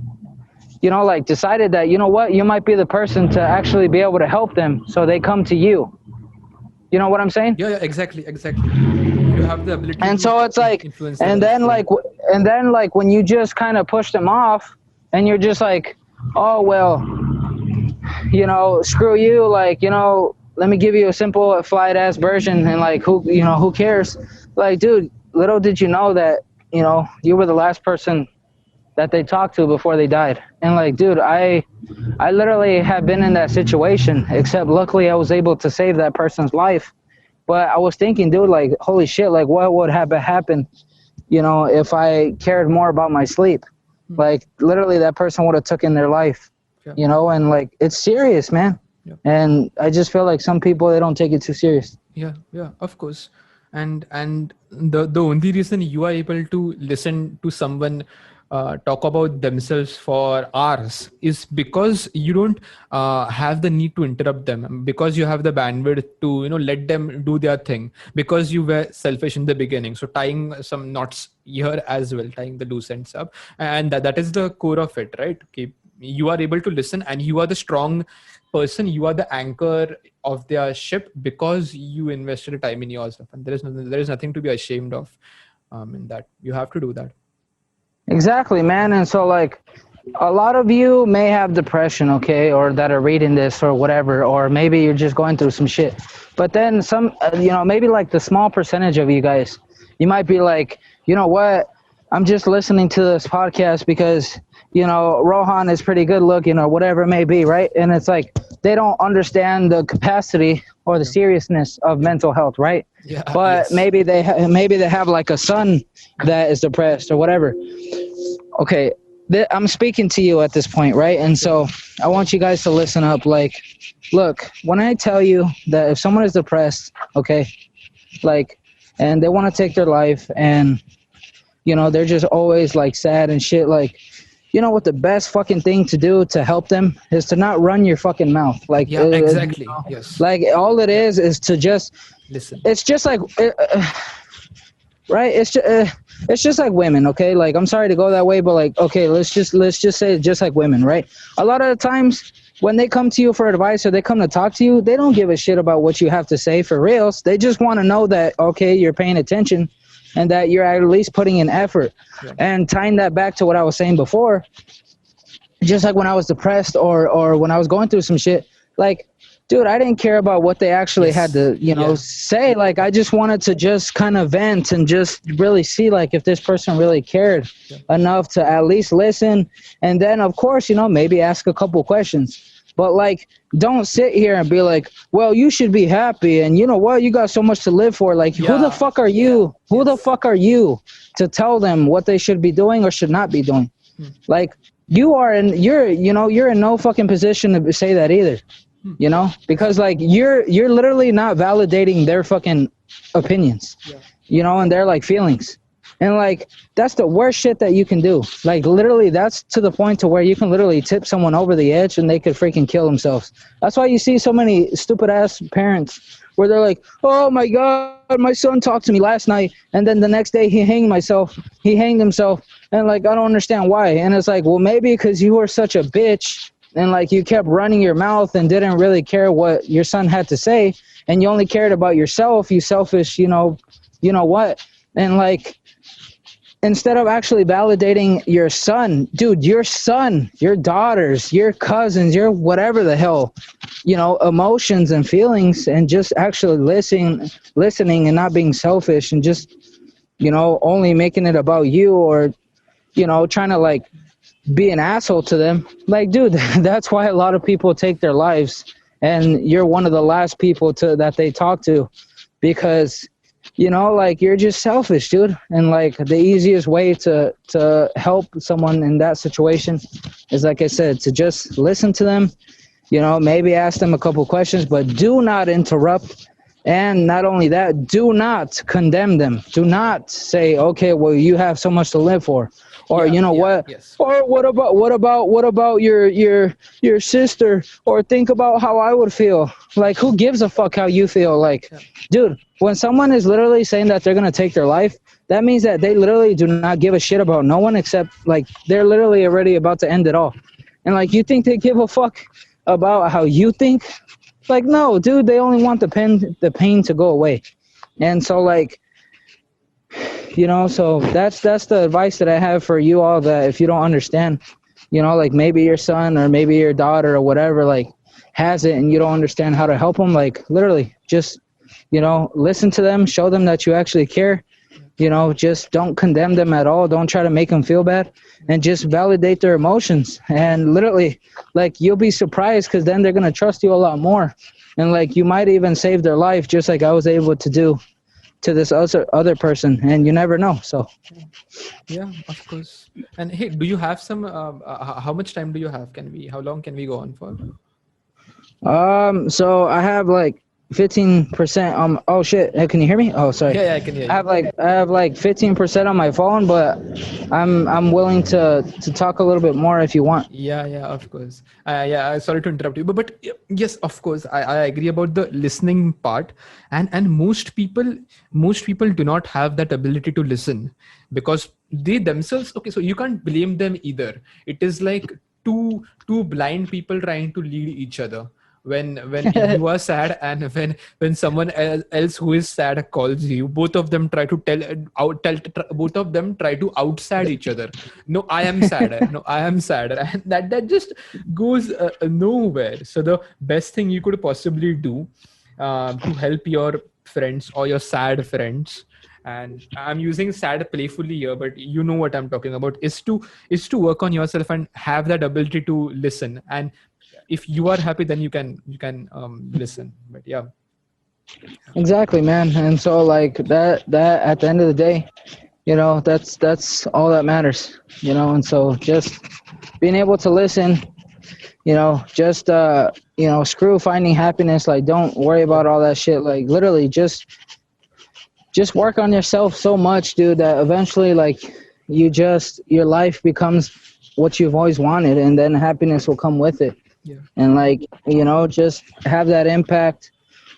like, decided that, you know what, you might be the person to actually be able to help them. So they come to you. You know what I'm saying? Yeah, exactly. You have the ability And to so it's like, influence their life. and then like when you just kind of push them off and you're just like, oh, well, screw you. Like, let me give you a simple flight ass version. And like, who cares? Like, dude, little did you know that, you were the last person that they talked to before they died. And like, dude, I literally have been in that situation, except luckily I was able to save that person's life. But I was thinking, dude, like, holy shit, like, what would have happened, if I cared more about my sleep? Like, literally, that person would have taken their life, Yeah. and like, it's serious, man. Yeah. And I just feel like some people, they don't take it too serious. Yeah, of course. And the only reason you are able to listen to someone talk about themselves for hours is because you don't have the need to interrupt them, because you have the bandwidth to let them do their thing, because you were selfish in the beginning. So tying some knots here as well, tying the loose ends up, and that is the core of it, right? Okay, you are able to listen, and you are the strong person, you are the anchor of their ship because you invested time in yourself, and there is nothing to be ashamed of in that. You have to do that. Exactly, man. And so, like, a lot of you may have depression, okay, or that are reading this or whatever, or maybe you're just going through some shit. But then some, maybe like the small percentage of you guys, you might be like, you know what, I'm just listening to this podcast because, Rohan is pretty good looking or whatever it may be, right? And it's like, they don't understand the capacity or the seriousness of mental health, right? Yeah. But Yes. maybe they have like a son that is depressed or whatever. Okay, I'm speaking to you at this point, right? And so I want you guys to listen up. Like, look, when I tell you that if someone is depressed, okay, like, and they want to take their life, and they're just always like sad and shit, like, you know what the best fucking thing to do to help them is to not run your fucking mouth. Like, Yeah, exactly. Yes. like, all it is to just Listen. It's just like right, it's just like women, okay? Like, I'm sorry to go that way, but like, okay, let's just say just like women, right? A lot of the times when they come to you for advice or they come to talk to you, they don't give a shit about what you have to say for reals. They just want to know that, okay, you're paying attention and that you're at least putting in effort. Yeah. And tying that back to what I was saying before, just like when I was depressed or when I was going through some shit, like, dude, I didn't care about what they actually had to, say. Like, I just wanted to just kind of vent and just really see, like, if this person really cared enough to at least listen. And then, of course, maybe ask a couple questions. But, like, don't sit here and be like, well, you should be happy. And you know what? You got so much to live for. Like, who the fuck are you? Who the fuck are you to tell them what they should be doing or should not be doing? Like, you're in no fucking position to say that either. Because like you're literally not validating their fucking opinions, and their like feelings. And like, that's the worst shit that you can do. Like, literally, that's to the point to where you can literally tip someone over the edge and they could freaking kill themselves. That's why you see so many stupid ass parents where they're like, oh my God, my son talked to me last night. And then the next day he hanged himself. And like, I don't understand why. And it's like, well, maybe because you were such a bitch and like you kept running your mouth and didn't really care what your son had to say, and you only cared about yourself, you selfish, you know what? And like, instead of actually validating your son, dude, your son, your daughters, your cousins, your whatever the hell, emotions and feelings, and just actually listening and not being selfish and just, only making it about you or, trying to like be an asshole to them. Like, dude, that's why a lot of people take their lives, and you're one of the last people that they talk to, because you know, like you're just selfish, dude. And like the easiest way to help someone in that situation is, like I said, to just listen to them, you know, maybe ask them a couple questions, but do not interrupt. And not only that, do not condemn them. Do not say, okay, well, you have so much to live for. Or Yeah, you know yeah, what? yes. Or what about your sister? Or think about how I would feel. Like, who gives a fuck how you feel? Like, Yeah, dude, when someone is literally saying that they're gonna take their life, that means that they literally do not give a shit about no one, except like they're literally already about to end it all. And like, you think they give a fuck about how you think? Like, no, dude, they only want the pain to go away. And so like, you know, so that's the advice that I have for you all, that if you don't understand, you know, like maybe your son or maybe your daughter or whatever, like has it and you don't understand how to help them, like literally just, you know, listen to them, show them that you actually care, you know, just don't condemn them at all, don't try to make them feel bad, and just validate their emotions. And literally, like, you'll be surprised, because then they're going to trust you a lot more, and like you might even save their life, just like I was able to do to this other person, and you never know. So yeah, of course. And hey, do you have some? How much time do you have? Can we? How long can we go on for? so I have like 15%. Oh shit, can you hear me? Oh, sorry. Yeah, yeah, I can hear you. I have like 15% on my phone, but I'm willing to talk a little bit more if you want. Yeah, yeah, of course. Yeah, sorry to interrupt you, but yes, of course, I agree about the listening part, and most people do not have that ability to listen, because they themselves. Okay, so you can't blame them either. It is like two blind people trying to lead each other. When you are sad, and when someone else who is sad calls you, both of them try to both of them try to outside each other. No, I am sadder. No, I am sadder. And that just goes nowhere. So the best thing you could possibly do to help your friends or your sad friends, and I'm using sad playfully here, but you know what I'm talking about, is to work on yourself and have that ability to listen. And if you are happy, then you can listen. But yeah. Exactly, man. And so like that at the end of the day, you know, that's all that matters, you know. And so just being able to listen, you know, just you know, screw finding happiness, like don't worry Yeah, about all that shit, like literally just work on yourself so much, dude, that eventually like your life becomes what you've always wanted, and then happiness will come with it. yeah, And like, you know, just have that impact,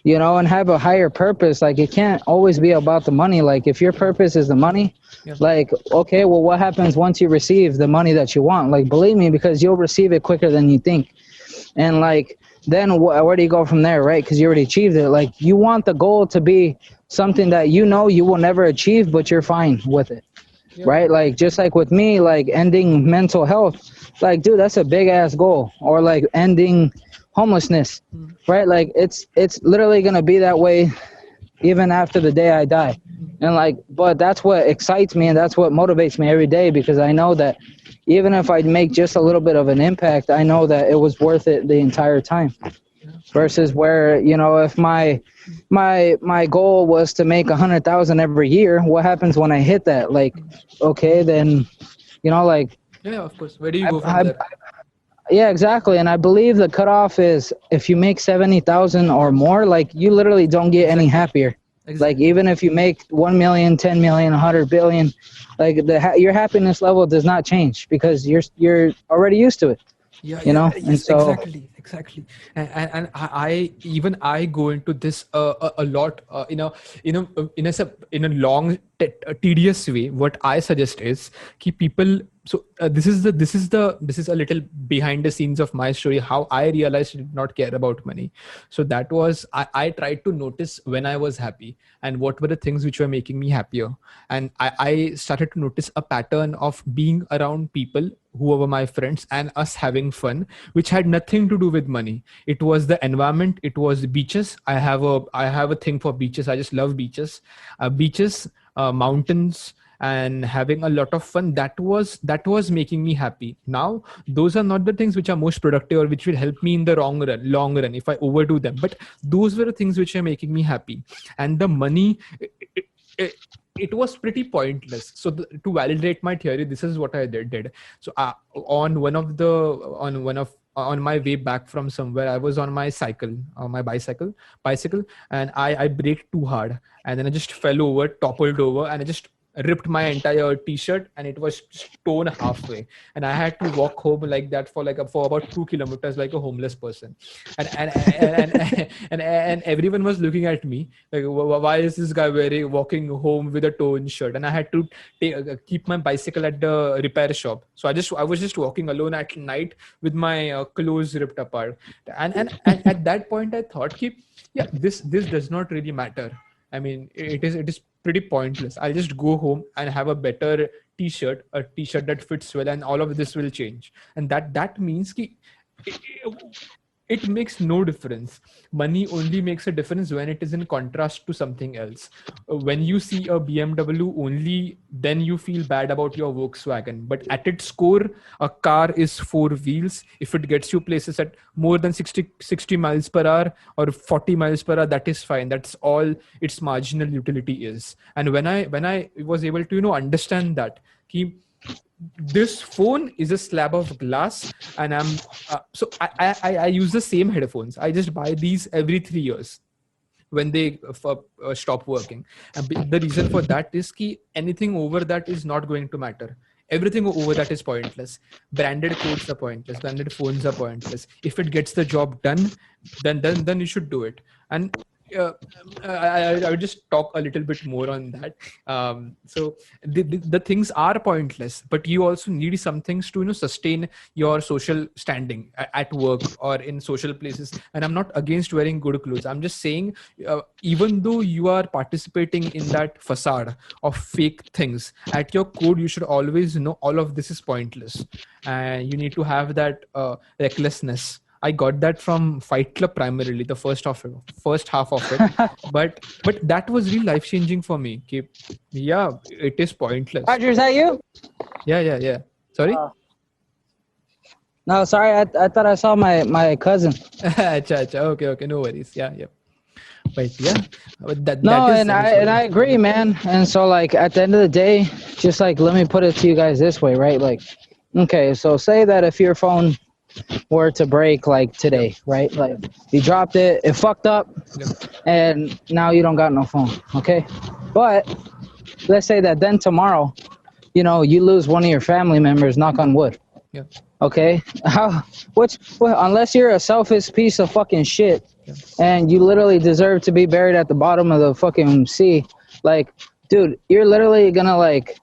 you know, and have a higher purpose. Like, it can't always be about the money. Like, if your purpose is the money, yeah, like, okay, well, what happens once you receive the money that you want? Like, believe me, because you'll receive it quicker than you think. And like, then where do you go from there, right? Because you already achieved it. Like, you want the goal to be something that you know you will never achieve, but you're fine with it, yeah, right? Like, just like with me, like ending mental health, like, dude, that's a big ass goal. Or like ending homelessness, mm, right? Like, it's literally gonna be that way even after the day I die. And like, but that's what excites me, and that's what motivates me every day, because I know that even if I make just a little bit of an impact, I know that it was worth it the entire time. yeah, Versus where, you know, if my goal was to make 100,000 every year, what happens when I hit that? Like, okay, then, you know, like, yeah, of course. Where do you I, go from I, there? yeah, exactly. And I believe the cutoff is if you make 70,000 or more, like, you literally don't get any Exactly, happier. Like, exactly. even if you make 1 million, 10 million, 100 billion, like your happiness level does not change, because you're already used to it, Yeah, you yeah, know. And yes, so exactly. And I even I go into this a lot, in a long tedious way. What I suggest is keep people. So this is a little behind the scenes of my story, how I realized I did not care about money. So that was, I tried to notice when I was happy and what were the things which were making me happier. And I started to notice a pattern of being around people who were my friends and us having fun, which had nothing to do with money. It was the environment. It was the beaches. I have a thing for beaches. I just love beaches. Beaches, mountains, and having a lot of fun, that was making me happy. Now those are not the things which are most productive or which will help me in the long run if I overdo them, but those were the things which are making me happy. And the money, it, it was pretty pointless. So to validate my theory, this is what I did. So on one of the on one of on my way back from somewhere, I was on my cycle, my bicycle, and I braked too hard, and then I just fell over, toppled over, and I just ripped my entire t-shirt, and it was just torn halfway, and I had to walk home like that for about 2 kilometers like a homeless person. And everyone was looking at me like, why is this guy walking home with a torn shirt? And I had to keep my bicycle at the repair shop. So I was just walking alone at night with my clothes ripped apart. And at that point I thought, keep, yeah, this does not really matter. I mean, it is pretty pointless. I'll just go home and have a better t-shirt, a t-shirt that fits well, and all of this will change. And that means ki, it makes no difference. Money only makes a difference when it is in contrast to something else. When you see a BMW only, then you feel bad about your Volkswagen. But at its core, a car is four wheels. If it gets you places at more than 60 miles per hour or 40 miles per hour, that is fine. That's all its marginal utility is. And when I was able to, understand that, this phone is a slab of glass, and so I use the same headphones. I just buy these every 3 years when they stop working. And the reason for that is that anything over that is not going to matter. Everything over that is pointless. Branded clothes are pointless. Branded phones are pointless. If it gets the job done, then you should do it. And I would just talk a little bit more on that. So the things are pointless, but you also need some things to sustain your social standing at work or in social places. And I'm not against wearing good clothes. I'm just saying, even though you are participating in that facade of fake things, at your core you should always know all of this is pointless, and you need to have that recklessness. I got that from Fight Club primarily, the first half of it, but that was really life changing for me. Yeah, it is pointless. Roger, is that you? Yeah. Sorry. No, sorry. I thought I saw my cousin. Acha. Okay. No worries. Yeah. But yeah, that No, is and I agree, man. And so like at the end of the day, just like let me put it to you guys this way, right? Like, okay, so say that if your phone were to break like today, right? Like you dropped it, it fucked up, and now you don't got no phone, okay? But let's say that then tomorrow, you lose one of your family members, knock on wood. Yeah. Okay? Unless you're a selfish piece of fucking shit and you literally deserve to be buried at the bottom of the fucking sea, like, dude, you're literally gonna like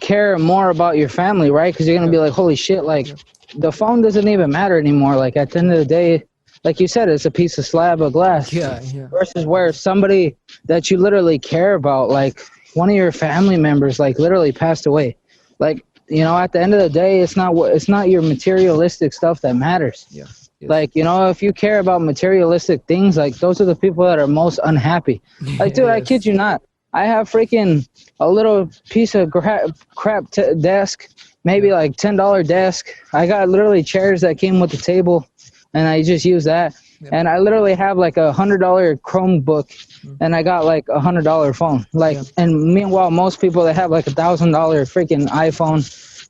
care more about your family, right? Because you're gonna be like, holy shit, like the phone doesn't even matter anymore. Like at the end of the day, like you said, it's a piece of slab of glass. Yeah. Versus where somebody that you literally care about, like one of your family members, like literally passed away. Like, at the end of the day, it's not your materialistic stuff that matters. Yeah. Yes. Like, if you care about materialistic things, like those are the people that are most unhappy. Like, dude, I kid you not. I have freaking a little piece of crap desk, maybe like $10 desk. I got literally chairs that came with the table, and I just use that. Yep. And I literally have like $100 Chromebook, and I got like $100 phone. Like, and meanwhile, most people that have like $1,000 freaking iPhone,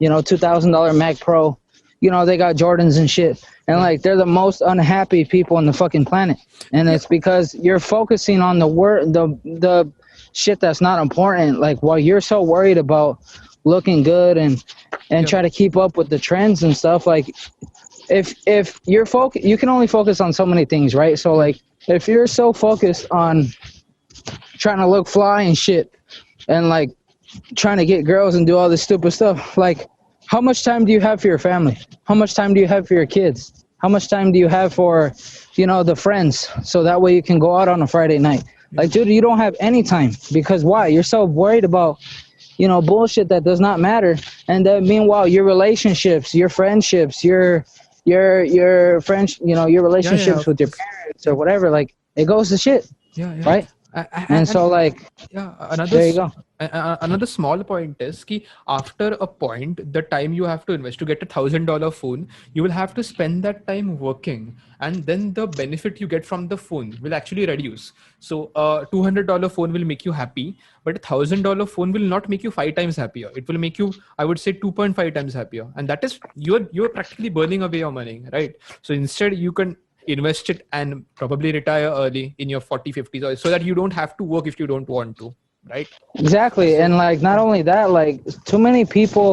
$2,000 Mac Pro, they got Jordans and shit. And like, they're the most unhappy people on the fucking planet. And it's because you're focusing on the shit that's not important. Like, while you're so worried about looking good and try to keep up with the trends and stuff, like if you're you can only focus on so many things, right? So like if you're so focused on trying to look fly and shit and like trying to get girls and do all this stupid stuff, like how much time do you have for your family? How much time do you have for your kids? How much time do you have for the friends, so that way you can go out on a Friday night? Like, dude, you don't have any time. Because why? You're so worried about bullshit that does not matter. And then meanwhile, your relationships, your friendships, your friends, your relationships with your parents or whatever, like it goes to shit. Yeah. Right? And And so like, yeah, there you go. another small point is ki after a point, the time you have to invest to get $1,000 phone, you will have to spend that time working, and then the benefit you get from the phone will actually reduce. So a $200 phone will make you happy, but $1,000 phone will not make you 5 times happier. It will make you, I would say, 2.5 times happier, and that is you're practically burning away your money, right? So instead you can invest it and probably retire early in your 40 50s, so that you don't have to work if you don't want to, right? Exactly. And So like, not only that, like, too many people,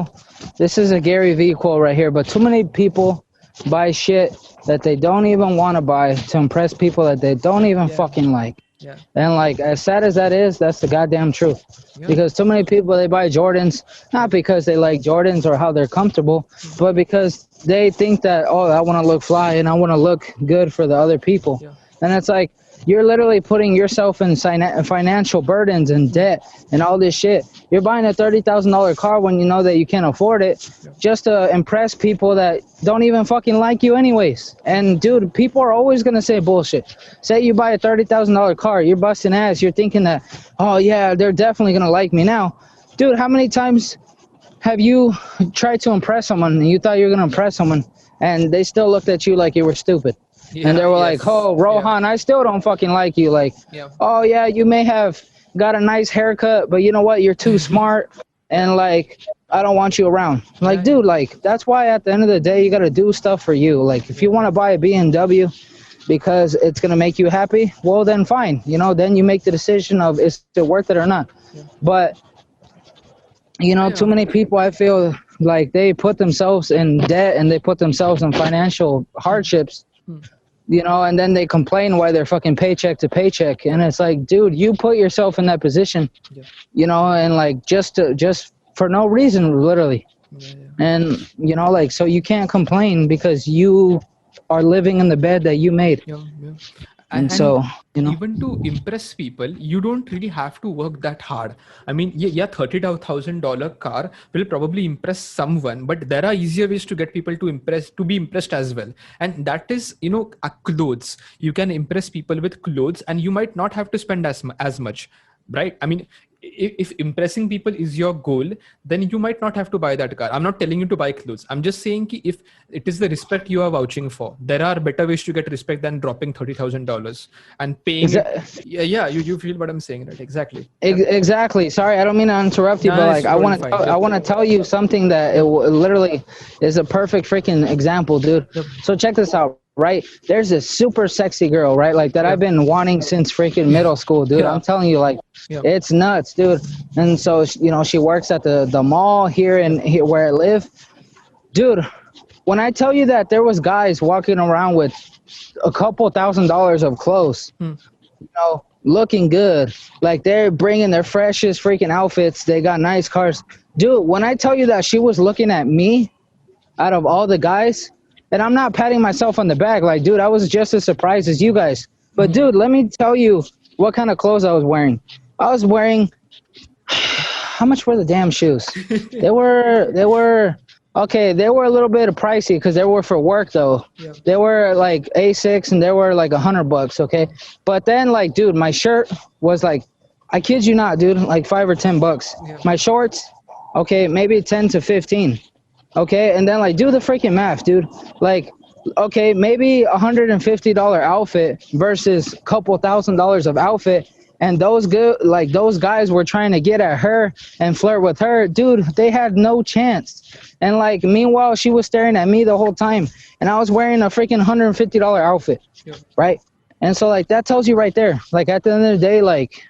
this is a Gary Vee quote right here, but too many people buy shit that they don't even want to buy to impress people that they don't even yeah, fucking like. yeah, And like, as sad as that is, that's the goddamn truth. yeah, Because too many people, they buy Jordans yeah, not because they like Jordans or how they're comfortable, mm, but because they think that, oh, I want to look fly and I want to look good for the other people. yeah, And it's like, you're literally putting yourself in financial burdens and mm, debt and all this shit. You're buying a $30,000 car when you know that you can't afford it, yeah, just to impress people that don't even fucking like you anyways. And dude, people are always gonna say bullshit. Say you buy a $30,000 car, you're busting ass, you're thinking that, oh yeah, they're definitely gonna like me now. Dude, how many times have you tried to impress someone and you thought you were gonna impress someone and they still looked at you like you were stupid? And they yeah, were like, yes, oh, yeah, Rohan, I still don't fucking like you. Like, yeah, oh yeah, you may have got a nice haircut, but you know what? You're too smart, yeah, and like, I don't want you around. Like, yeah, yeah, dude, like, that's why at the end of the day, you gotta do stuff for you. Like, if you yeah, want to buy a BMW because it's gonna make you happy, well then fine. You know, then you make the decision of is it worth it or not. yeah, But you know, too yeah, many people, I feel like they put themselves in debt and they put themselves in financial mm, hardships, mm, you know, and then they complain why they're fucking paycheck to paycheck. yeah, And it's like, dude, you put yourself in that position, yeah, you know, and like just for no reason, literally. yeah, yeah, And, you know, like, so you can't complain because you are living in the bed that you made. yeah, yeah. And And so, you know, even to impress people, you don't really have to work that hard. I mean, yeah, $30,000 car will probably impress someone, but there are easier ways to get people to be impressed as well. And that is, clothes. You can impress people with clothes, and you might not have to spend as much, right? I mean, if impressing people is your goal, then you might not have to buy that car. I'm not telling you to buy clothes. I'm just saying ki if it is the respect you are vouching for, there are better ways to get respect than dropping $30,000 and paying it. Yeah, yeah, you feel what I'm saying, right? Exactly. Yeah. exactly. Sorry, I don't mean to interrupt you, but No, it's like, totally fine. I Yep. want to tell you something that Yep. literally is a perfect freaking example, dude. Yep. So check this out, right? There's this super sexy girl, right? Like that Yeah. I've been wanting since freaking middle school, dude. I'm Yeah. telling you, like, Yeah. it's nuts, dude. And so, you know, she works at the mall here where I live, dude. When I tell you that there was guys walking around with a couple $1,000s of clothes, Hmm. you know, looking good. Like they're bringing their freshest freaking outfits. They got nice cars. Dude, when I tell you that she was looking at me out of all the guys, and I'm not patting myself on the back, like, dude, I was just as surprised as you guys. But dude, let me tell you what kind of clothes I was wearing. I was wearing, how much were the damn shoes? They were okay, they were a little bit pricey because they were for work though. Yeah. They were like A6 and they were like $100, okay? But then like, dude, my shirt was like, I kid you not, dude, like $5 or $10. Yeah. My shorts, okay, maybe 10 to 15. Okay, and then like do the freaking math, dude. Like, okay, maybe $150 outfit versus a couple $1,000s of outfit, and those guys were trying to get at her and flirt with her, dude. They had no chance. And like, meanwhile, she was staring at me the whole time, and I was wearing a freaking $150 outfit, Yeah. right? And so like that tells you right there, like at the end of the day, like,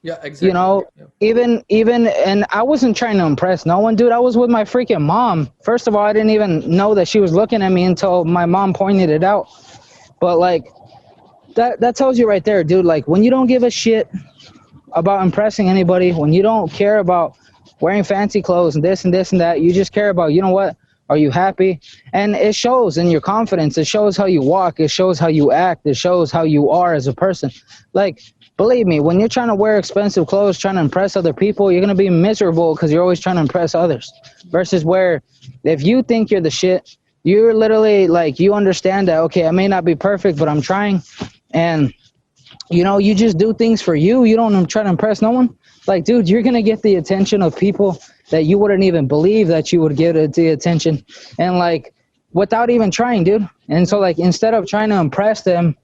Yeah. Exactly. you know, Yeah. even and I wasn't trying to impress no one, dude. I was with my freaking mom. First of all, I didn't even know that she was looking at me until my mom pointed it out. But like that tells you right there, dude, like when you don't give a shit about impressing anybody, when you don't care about wearing fancy clothes and this and this and that, you just care about, you know what, are you happy? And it shows in your confidence. It shows how you walk. It shows how you act. It shows how you are as a person. Like, believe me, when you're trying to wear expensive clothes, trying to impress other people, you're going to be miserable because you're always trying to impress others. Versus where if you think you're the shit, you're literally like, you understand that, okay, I may not be perfect, but I'm trying. And you know, you just do things for you. You don't try to impress no one. Like, dude, you're gonna get the attention of people that you wouldn't even believe that you would get the attention, and like without even trying, dude. And so like instead of trying to impress them,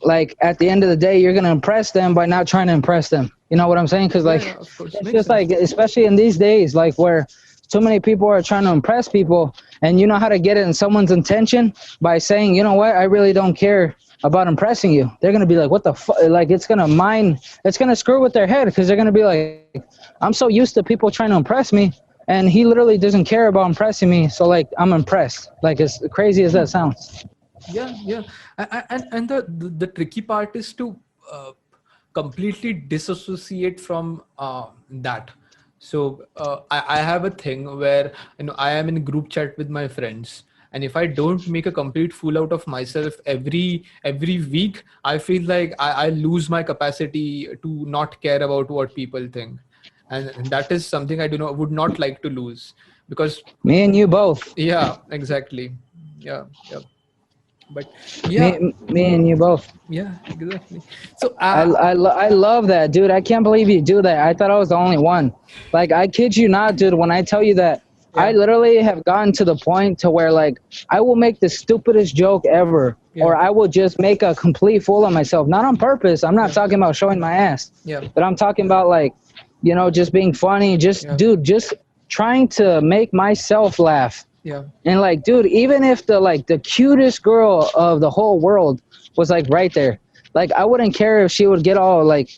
like at the end of the day, you're gonna impress them by not trying to impress them. You know what I'm saying? Because Yeah, like yeah, of course, it's makes just sense. like, especially in these days, like where too many people are trying to impress people, and you know how to get it in someone's intention by saying, you know what, I really don't care about impressing you. They're gonna be like, what the fuck? Like it's gonna screw with their head because they're gonna be like, I'm so used to people trying to impress me, and he literally doesn't care about impressing me. So like I'm impressed. Like as crazy as that sounds. Yeah, yeah. And the tricky part is to completely disassociate from that. So I have a thing where, you know, I am in group chat with my friends, and if I don't make a complete fool out of myself every week, I feel like I lose my capacity to not care about what people think, and that is something I do not would not like to lose, because Me and you both. yeah, exactly. Yeah, yeah. But yeah, Me and you both. yeah, exactly. So I love that, dude. I can't believe you do that. I thought I was the only one. Like, I kid you not, dude, when I tell you that I yeah, literally have gotten to the point to where, like, I will make the stupidest joke ever, yeah, or I will just make a complete fool of myself. Not on purpose. I'm not yeah, talking about showing my ass, yeah, but I'm talking about, like, you know, just being funny. Just, yeah, dude, just trying to make myself laugh. yeah, And like, dude, even if the cutest girl of the whole world was like right there, like I wouldn't care if she would get all like,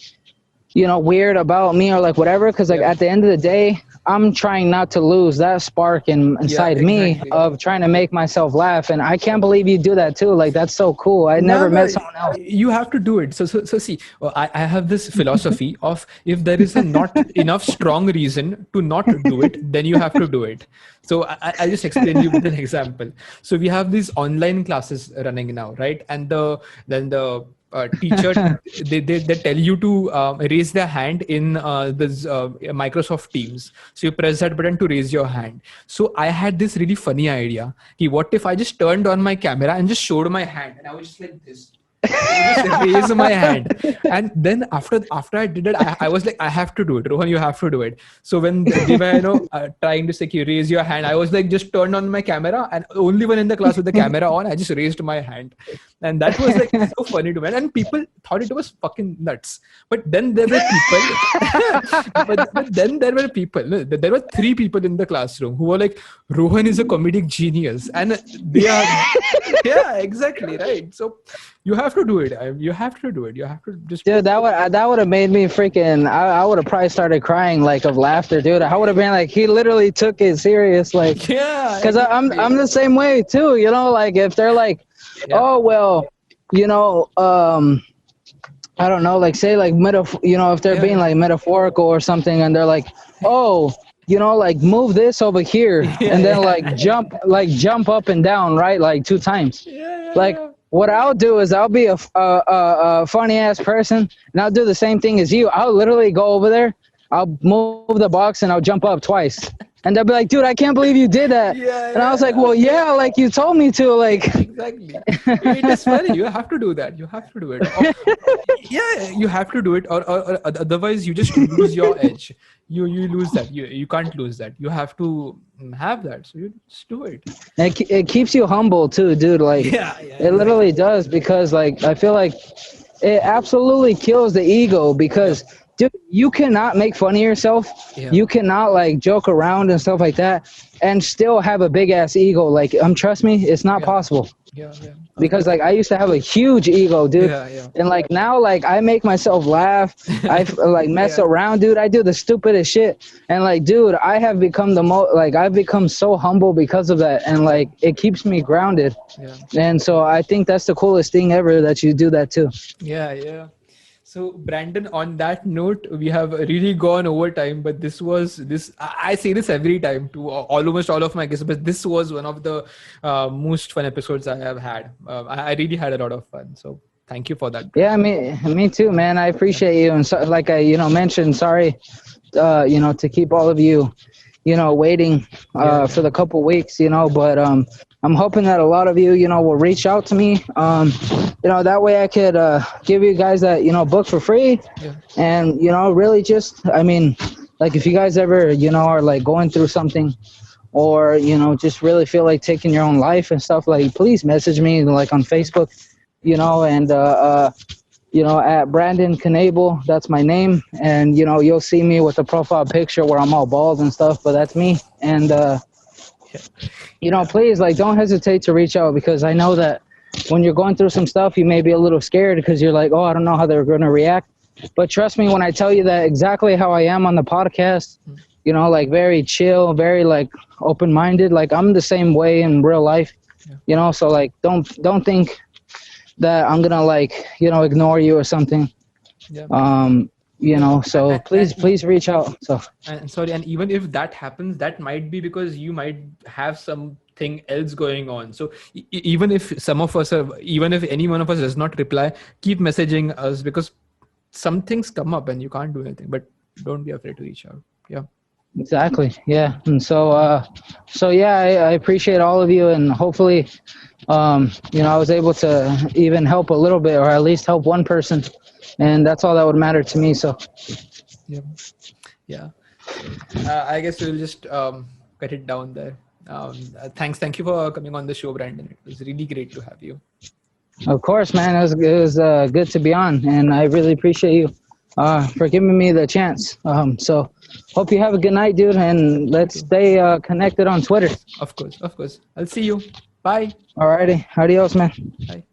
you know, weird about me or like whatever, because like yeah, at the end of the day, I'm trying not to lose that spark yeah, inside me exactly. of trying to make myself laugh. And I can't believe you do that too. Like that's so cool. I No, never no, met someone else. you have to do it. So see, I have this philosophy of, if there is a not enough strong reason to not do it, then you have to do it. So I'll just explain you with an example. So we have these online classes running now, right? And the teacher, they tell you to raise their hand in this Microsoft Teams. So you press that button to raise your hand. So I had this really funny idea. What if I just turned on my camera and just showed my hand, and I was just like this. I just raise my hand, and then after I did it, I was like, I have to do it, Rohan, you have to do it. So when they were, you know, trying to say, "You raise your hand," I was like, just turned on my camera, and only one in the class with the camera on, I just raised my hand, and that was like so funny to me, and people thought it was fucking nuts. But then there were people, but then there were people. No, there were three people in the classroom who were like, Rohan is a comedic genius, and they are, yeah, exactly, right. So you have to do it. You have to do it. You have to just. Dude, that would have made me freaking. I would have probably started crying like of laughter, dude. I would have been like, he literally took it serious, like, Yeah, because exactly. I'm the same way too. You know, like if they're like, Yeah, oh well, you know, I don't know, like say like you know, if they're yeah, being like metaphorical or something, and they're like, oh, you know, like move this over here, yeah, and then yeah, jump up and down, right, like 2 times. yeah, yeah, Like yeah. what I'll do is I'll be a funny ass person, and I'll do the same thing as you. I'll literally go over there, I'll move the box, and I'll jump up twice. And they'll be like, dude, I can't believe you did that. Yeah, And I was yeah, like, yeah. well, yeah, like you told me to, like. Exactly. It is funny. You have to do that. You have to do it. Yeah, you have to do it, or otherwise you just lose your edge. You lose that. You can't lose that. You have to have that. So you just do it. It keeps you humble too, dude. Like Yeah, yeah, it exactly. literally does, because like I feel like it absolutely kills the ego, Yeah, because dude, you cannot make fun of yourself. yeah, You cannot like joke around and stuff like that and still have a big ass ego. Like trust me, it's not yeah, possible. yeah, yeah. Of Because course. like I used to have a huge ego, dude. Yeah, yeah, And like now, like I make myself laugh. Like mess yeah, around, dude. I do the stupidest shit. And like, dude, I have become I've become so humble because of that. And like it keeps me grounded. yeah. And so I think that's the coolest thing ever, that you do that too. Yeah, yeah. So Brandon, on that note, we have really gone over time, but I say this every time to almost all of my guests, but this was one of the most fun episodes I have had. I really had a lot of fun. So thank you for that, Yeah, Brandon. me too, man. I appreciate you. And so, like I, mentioned, sorry, to keep all of you, waiting Yeah, for the couple weeks, but I'm hoping that a lot of you, will reach out to me. That way I could give you guys that, book for free. Yeah. And, really just, I mean, like if you guys ever, are like going through something or, just really feel like taking your own life and stuff, like please message me like on Facebook, and, at Brandon Knable, that's my name. And, you'll see me with a profile picture where I'm all bald and stuff, but that's me. And, please, like, don't hesitate to reach out, because I know that when you're going through some stuff, you may be a little scared because you're like, oh, I don't know how they're going to react. But trust me when I tell you that exactly how I am on the podcast, like very chill, very like open-minded. Like I'm the same way in real life, so like don't think that I'm going to like, ignore you or something. Yeah. So please reach out. So and sorry, and even if that happens, that might be because you might have something else going on. So even if even if any one of us does not reply, keep messaging us, because some things come up and you can't do anything. But don't be afraid to reach out. Yeah. Exactly. Yeah. And so yeah, I appreciate all of you, and hopefully, I was able to even help a little bit, or at least help one person. And that's all that would matter to me. So, yeah. I guess we'll just cut it down there. Thank you for coming on the show, Brandon. It was really great to have you. Of course, man. It was good to be on, and I really appreciate you for giving me the chance. So, hope you have a good night, dude, and let's stay connected on Twitter. Of course. I'll see you. Bye. Alrighty. Adios, man. Bye.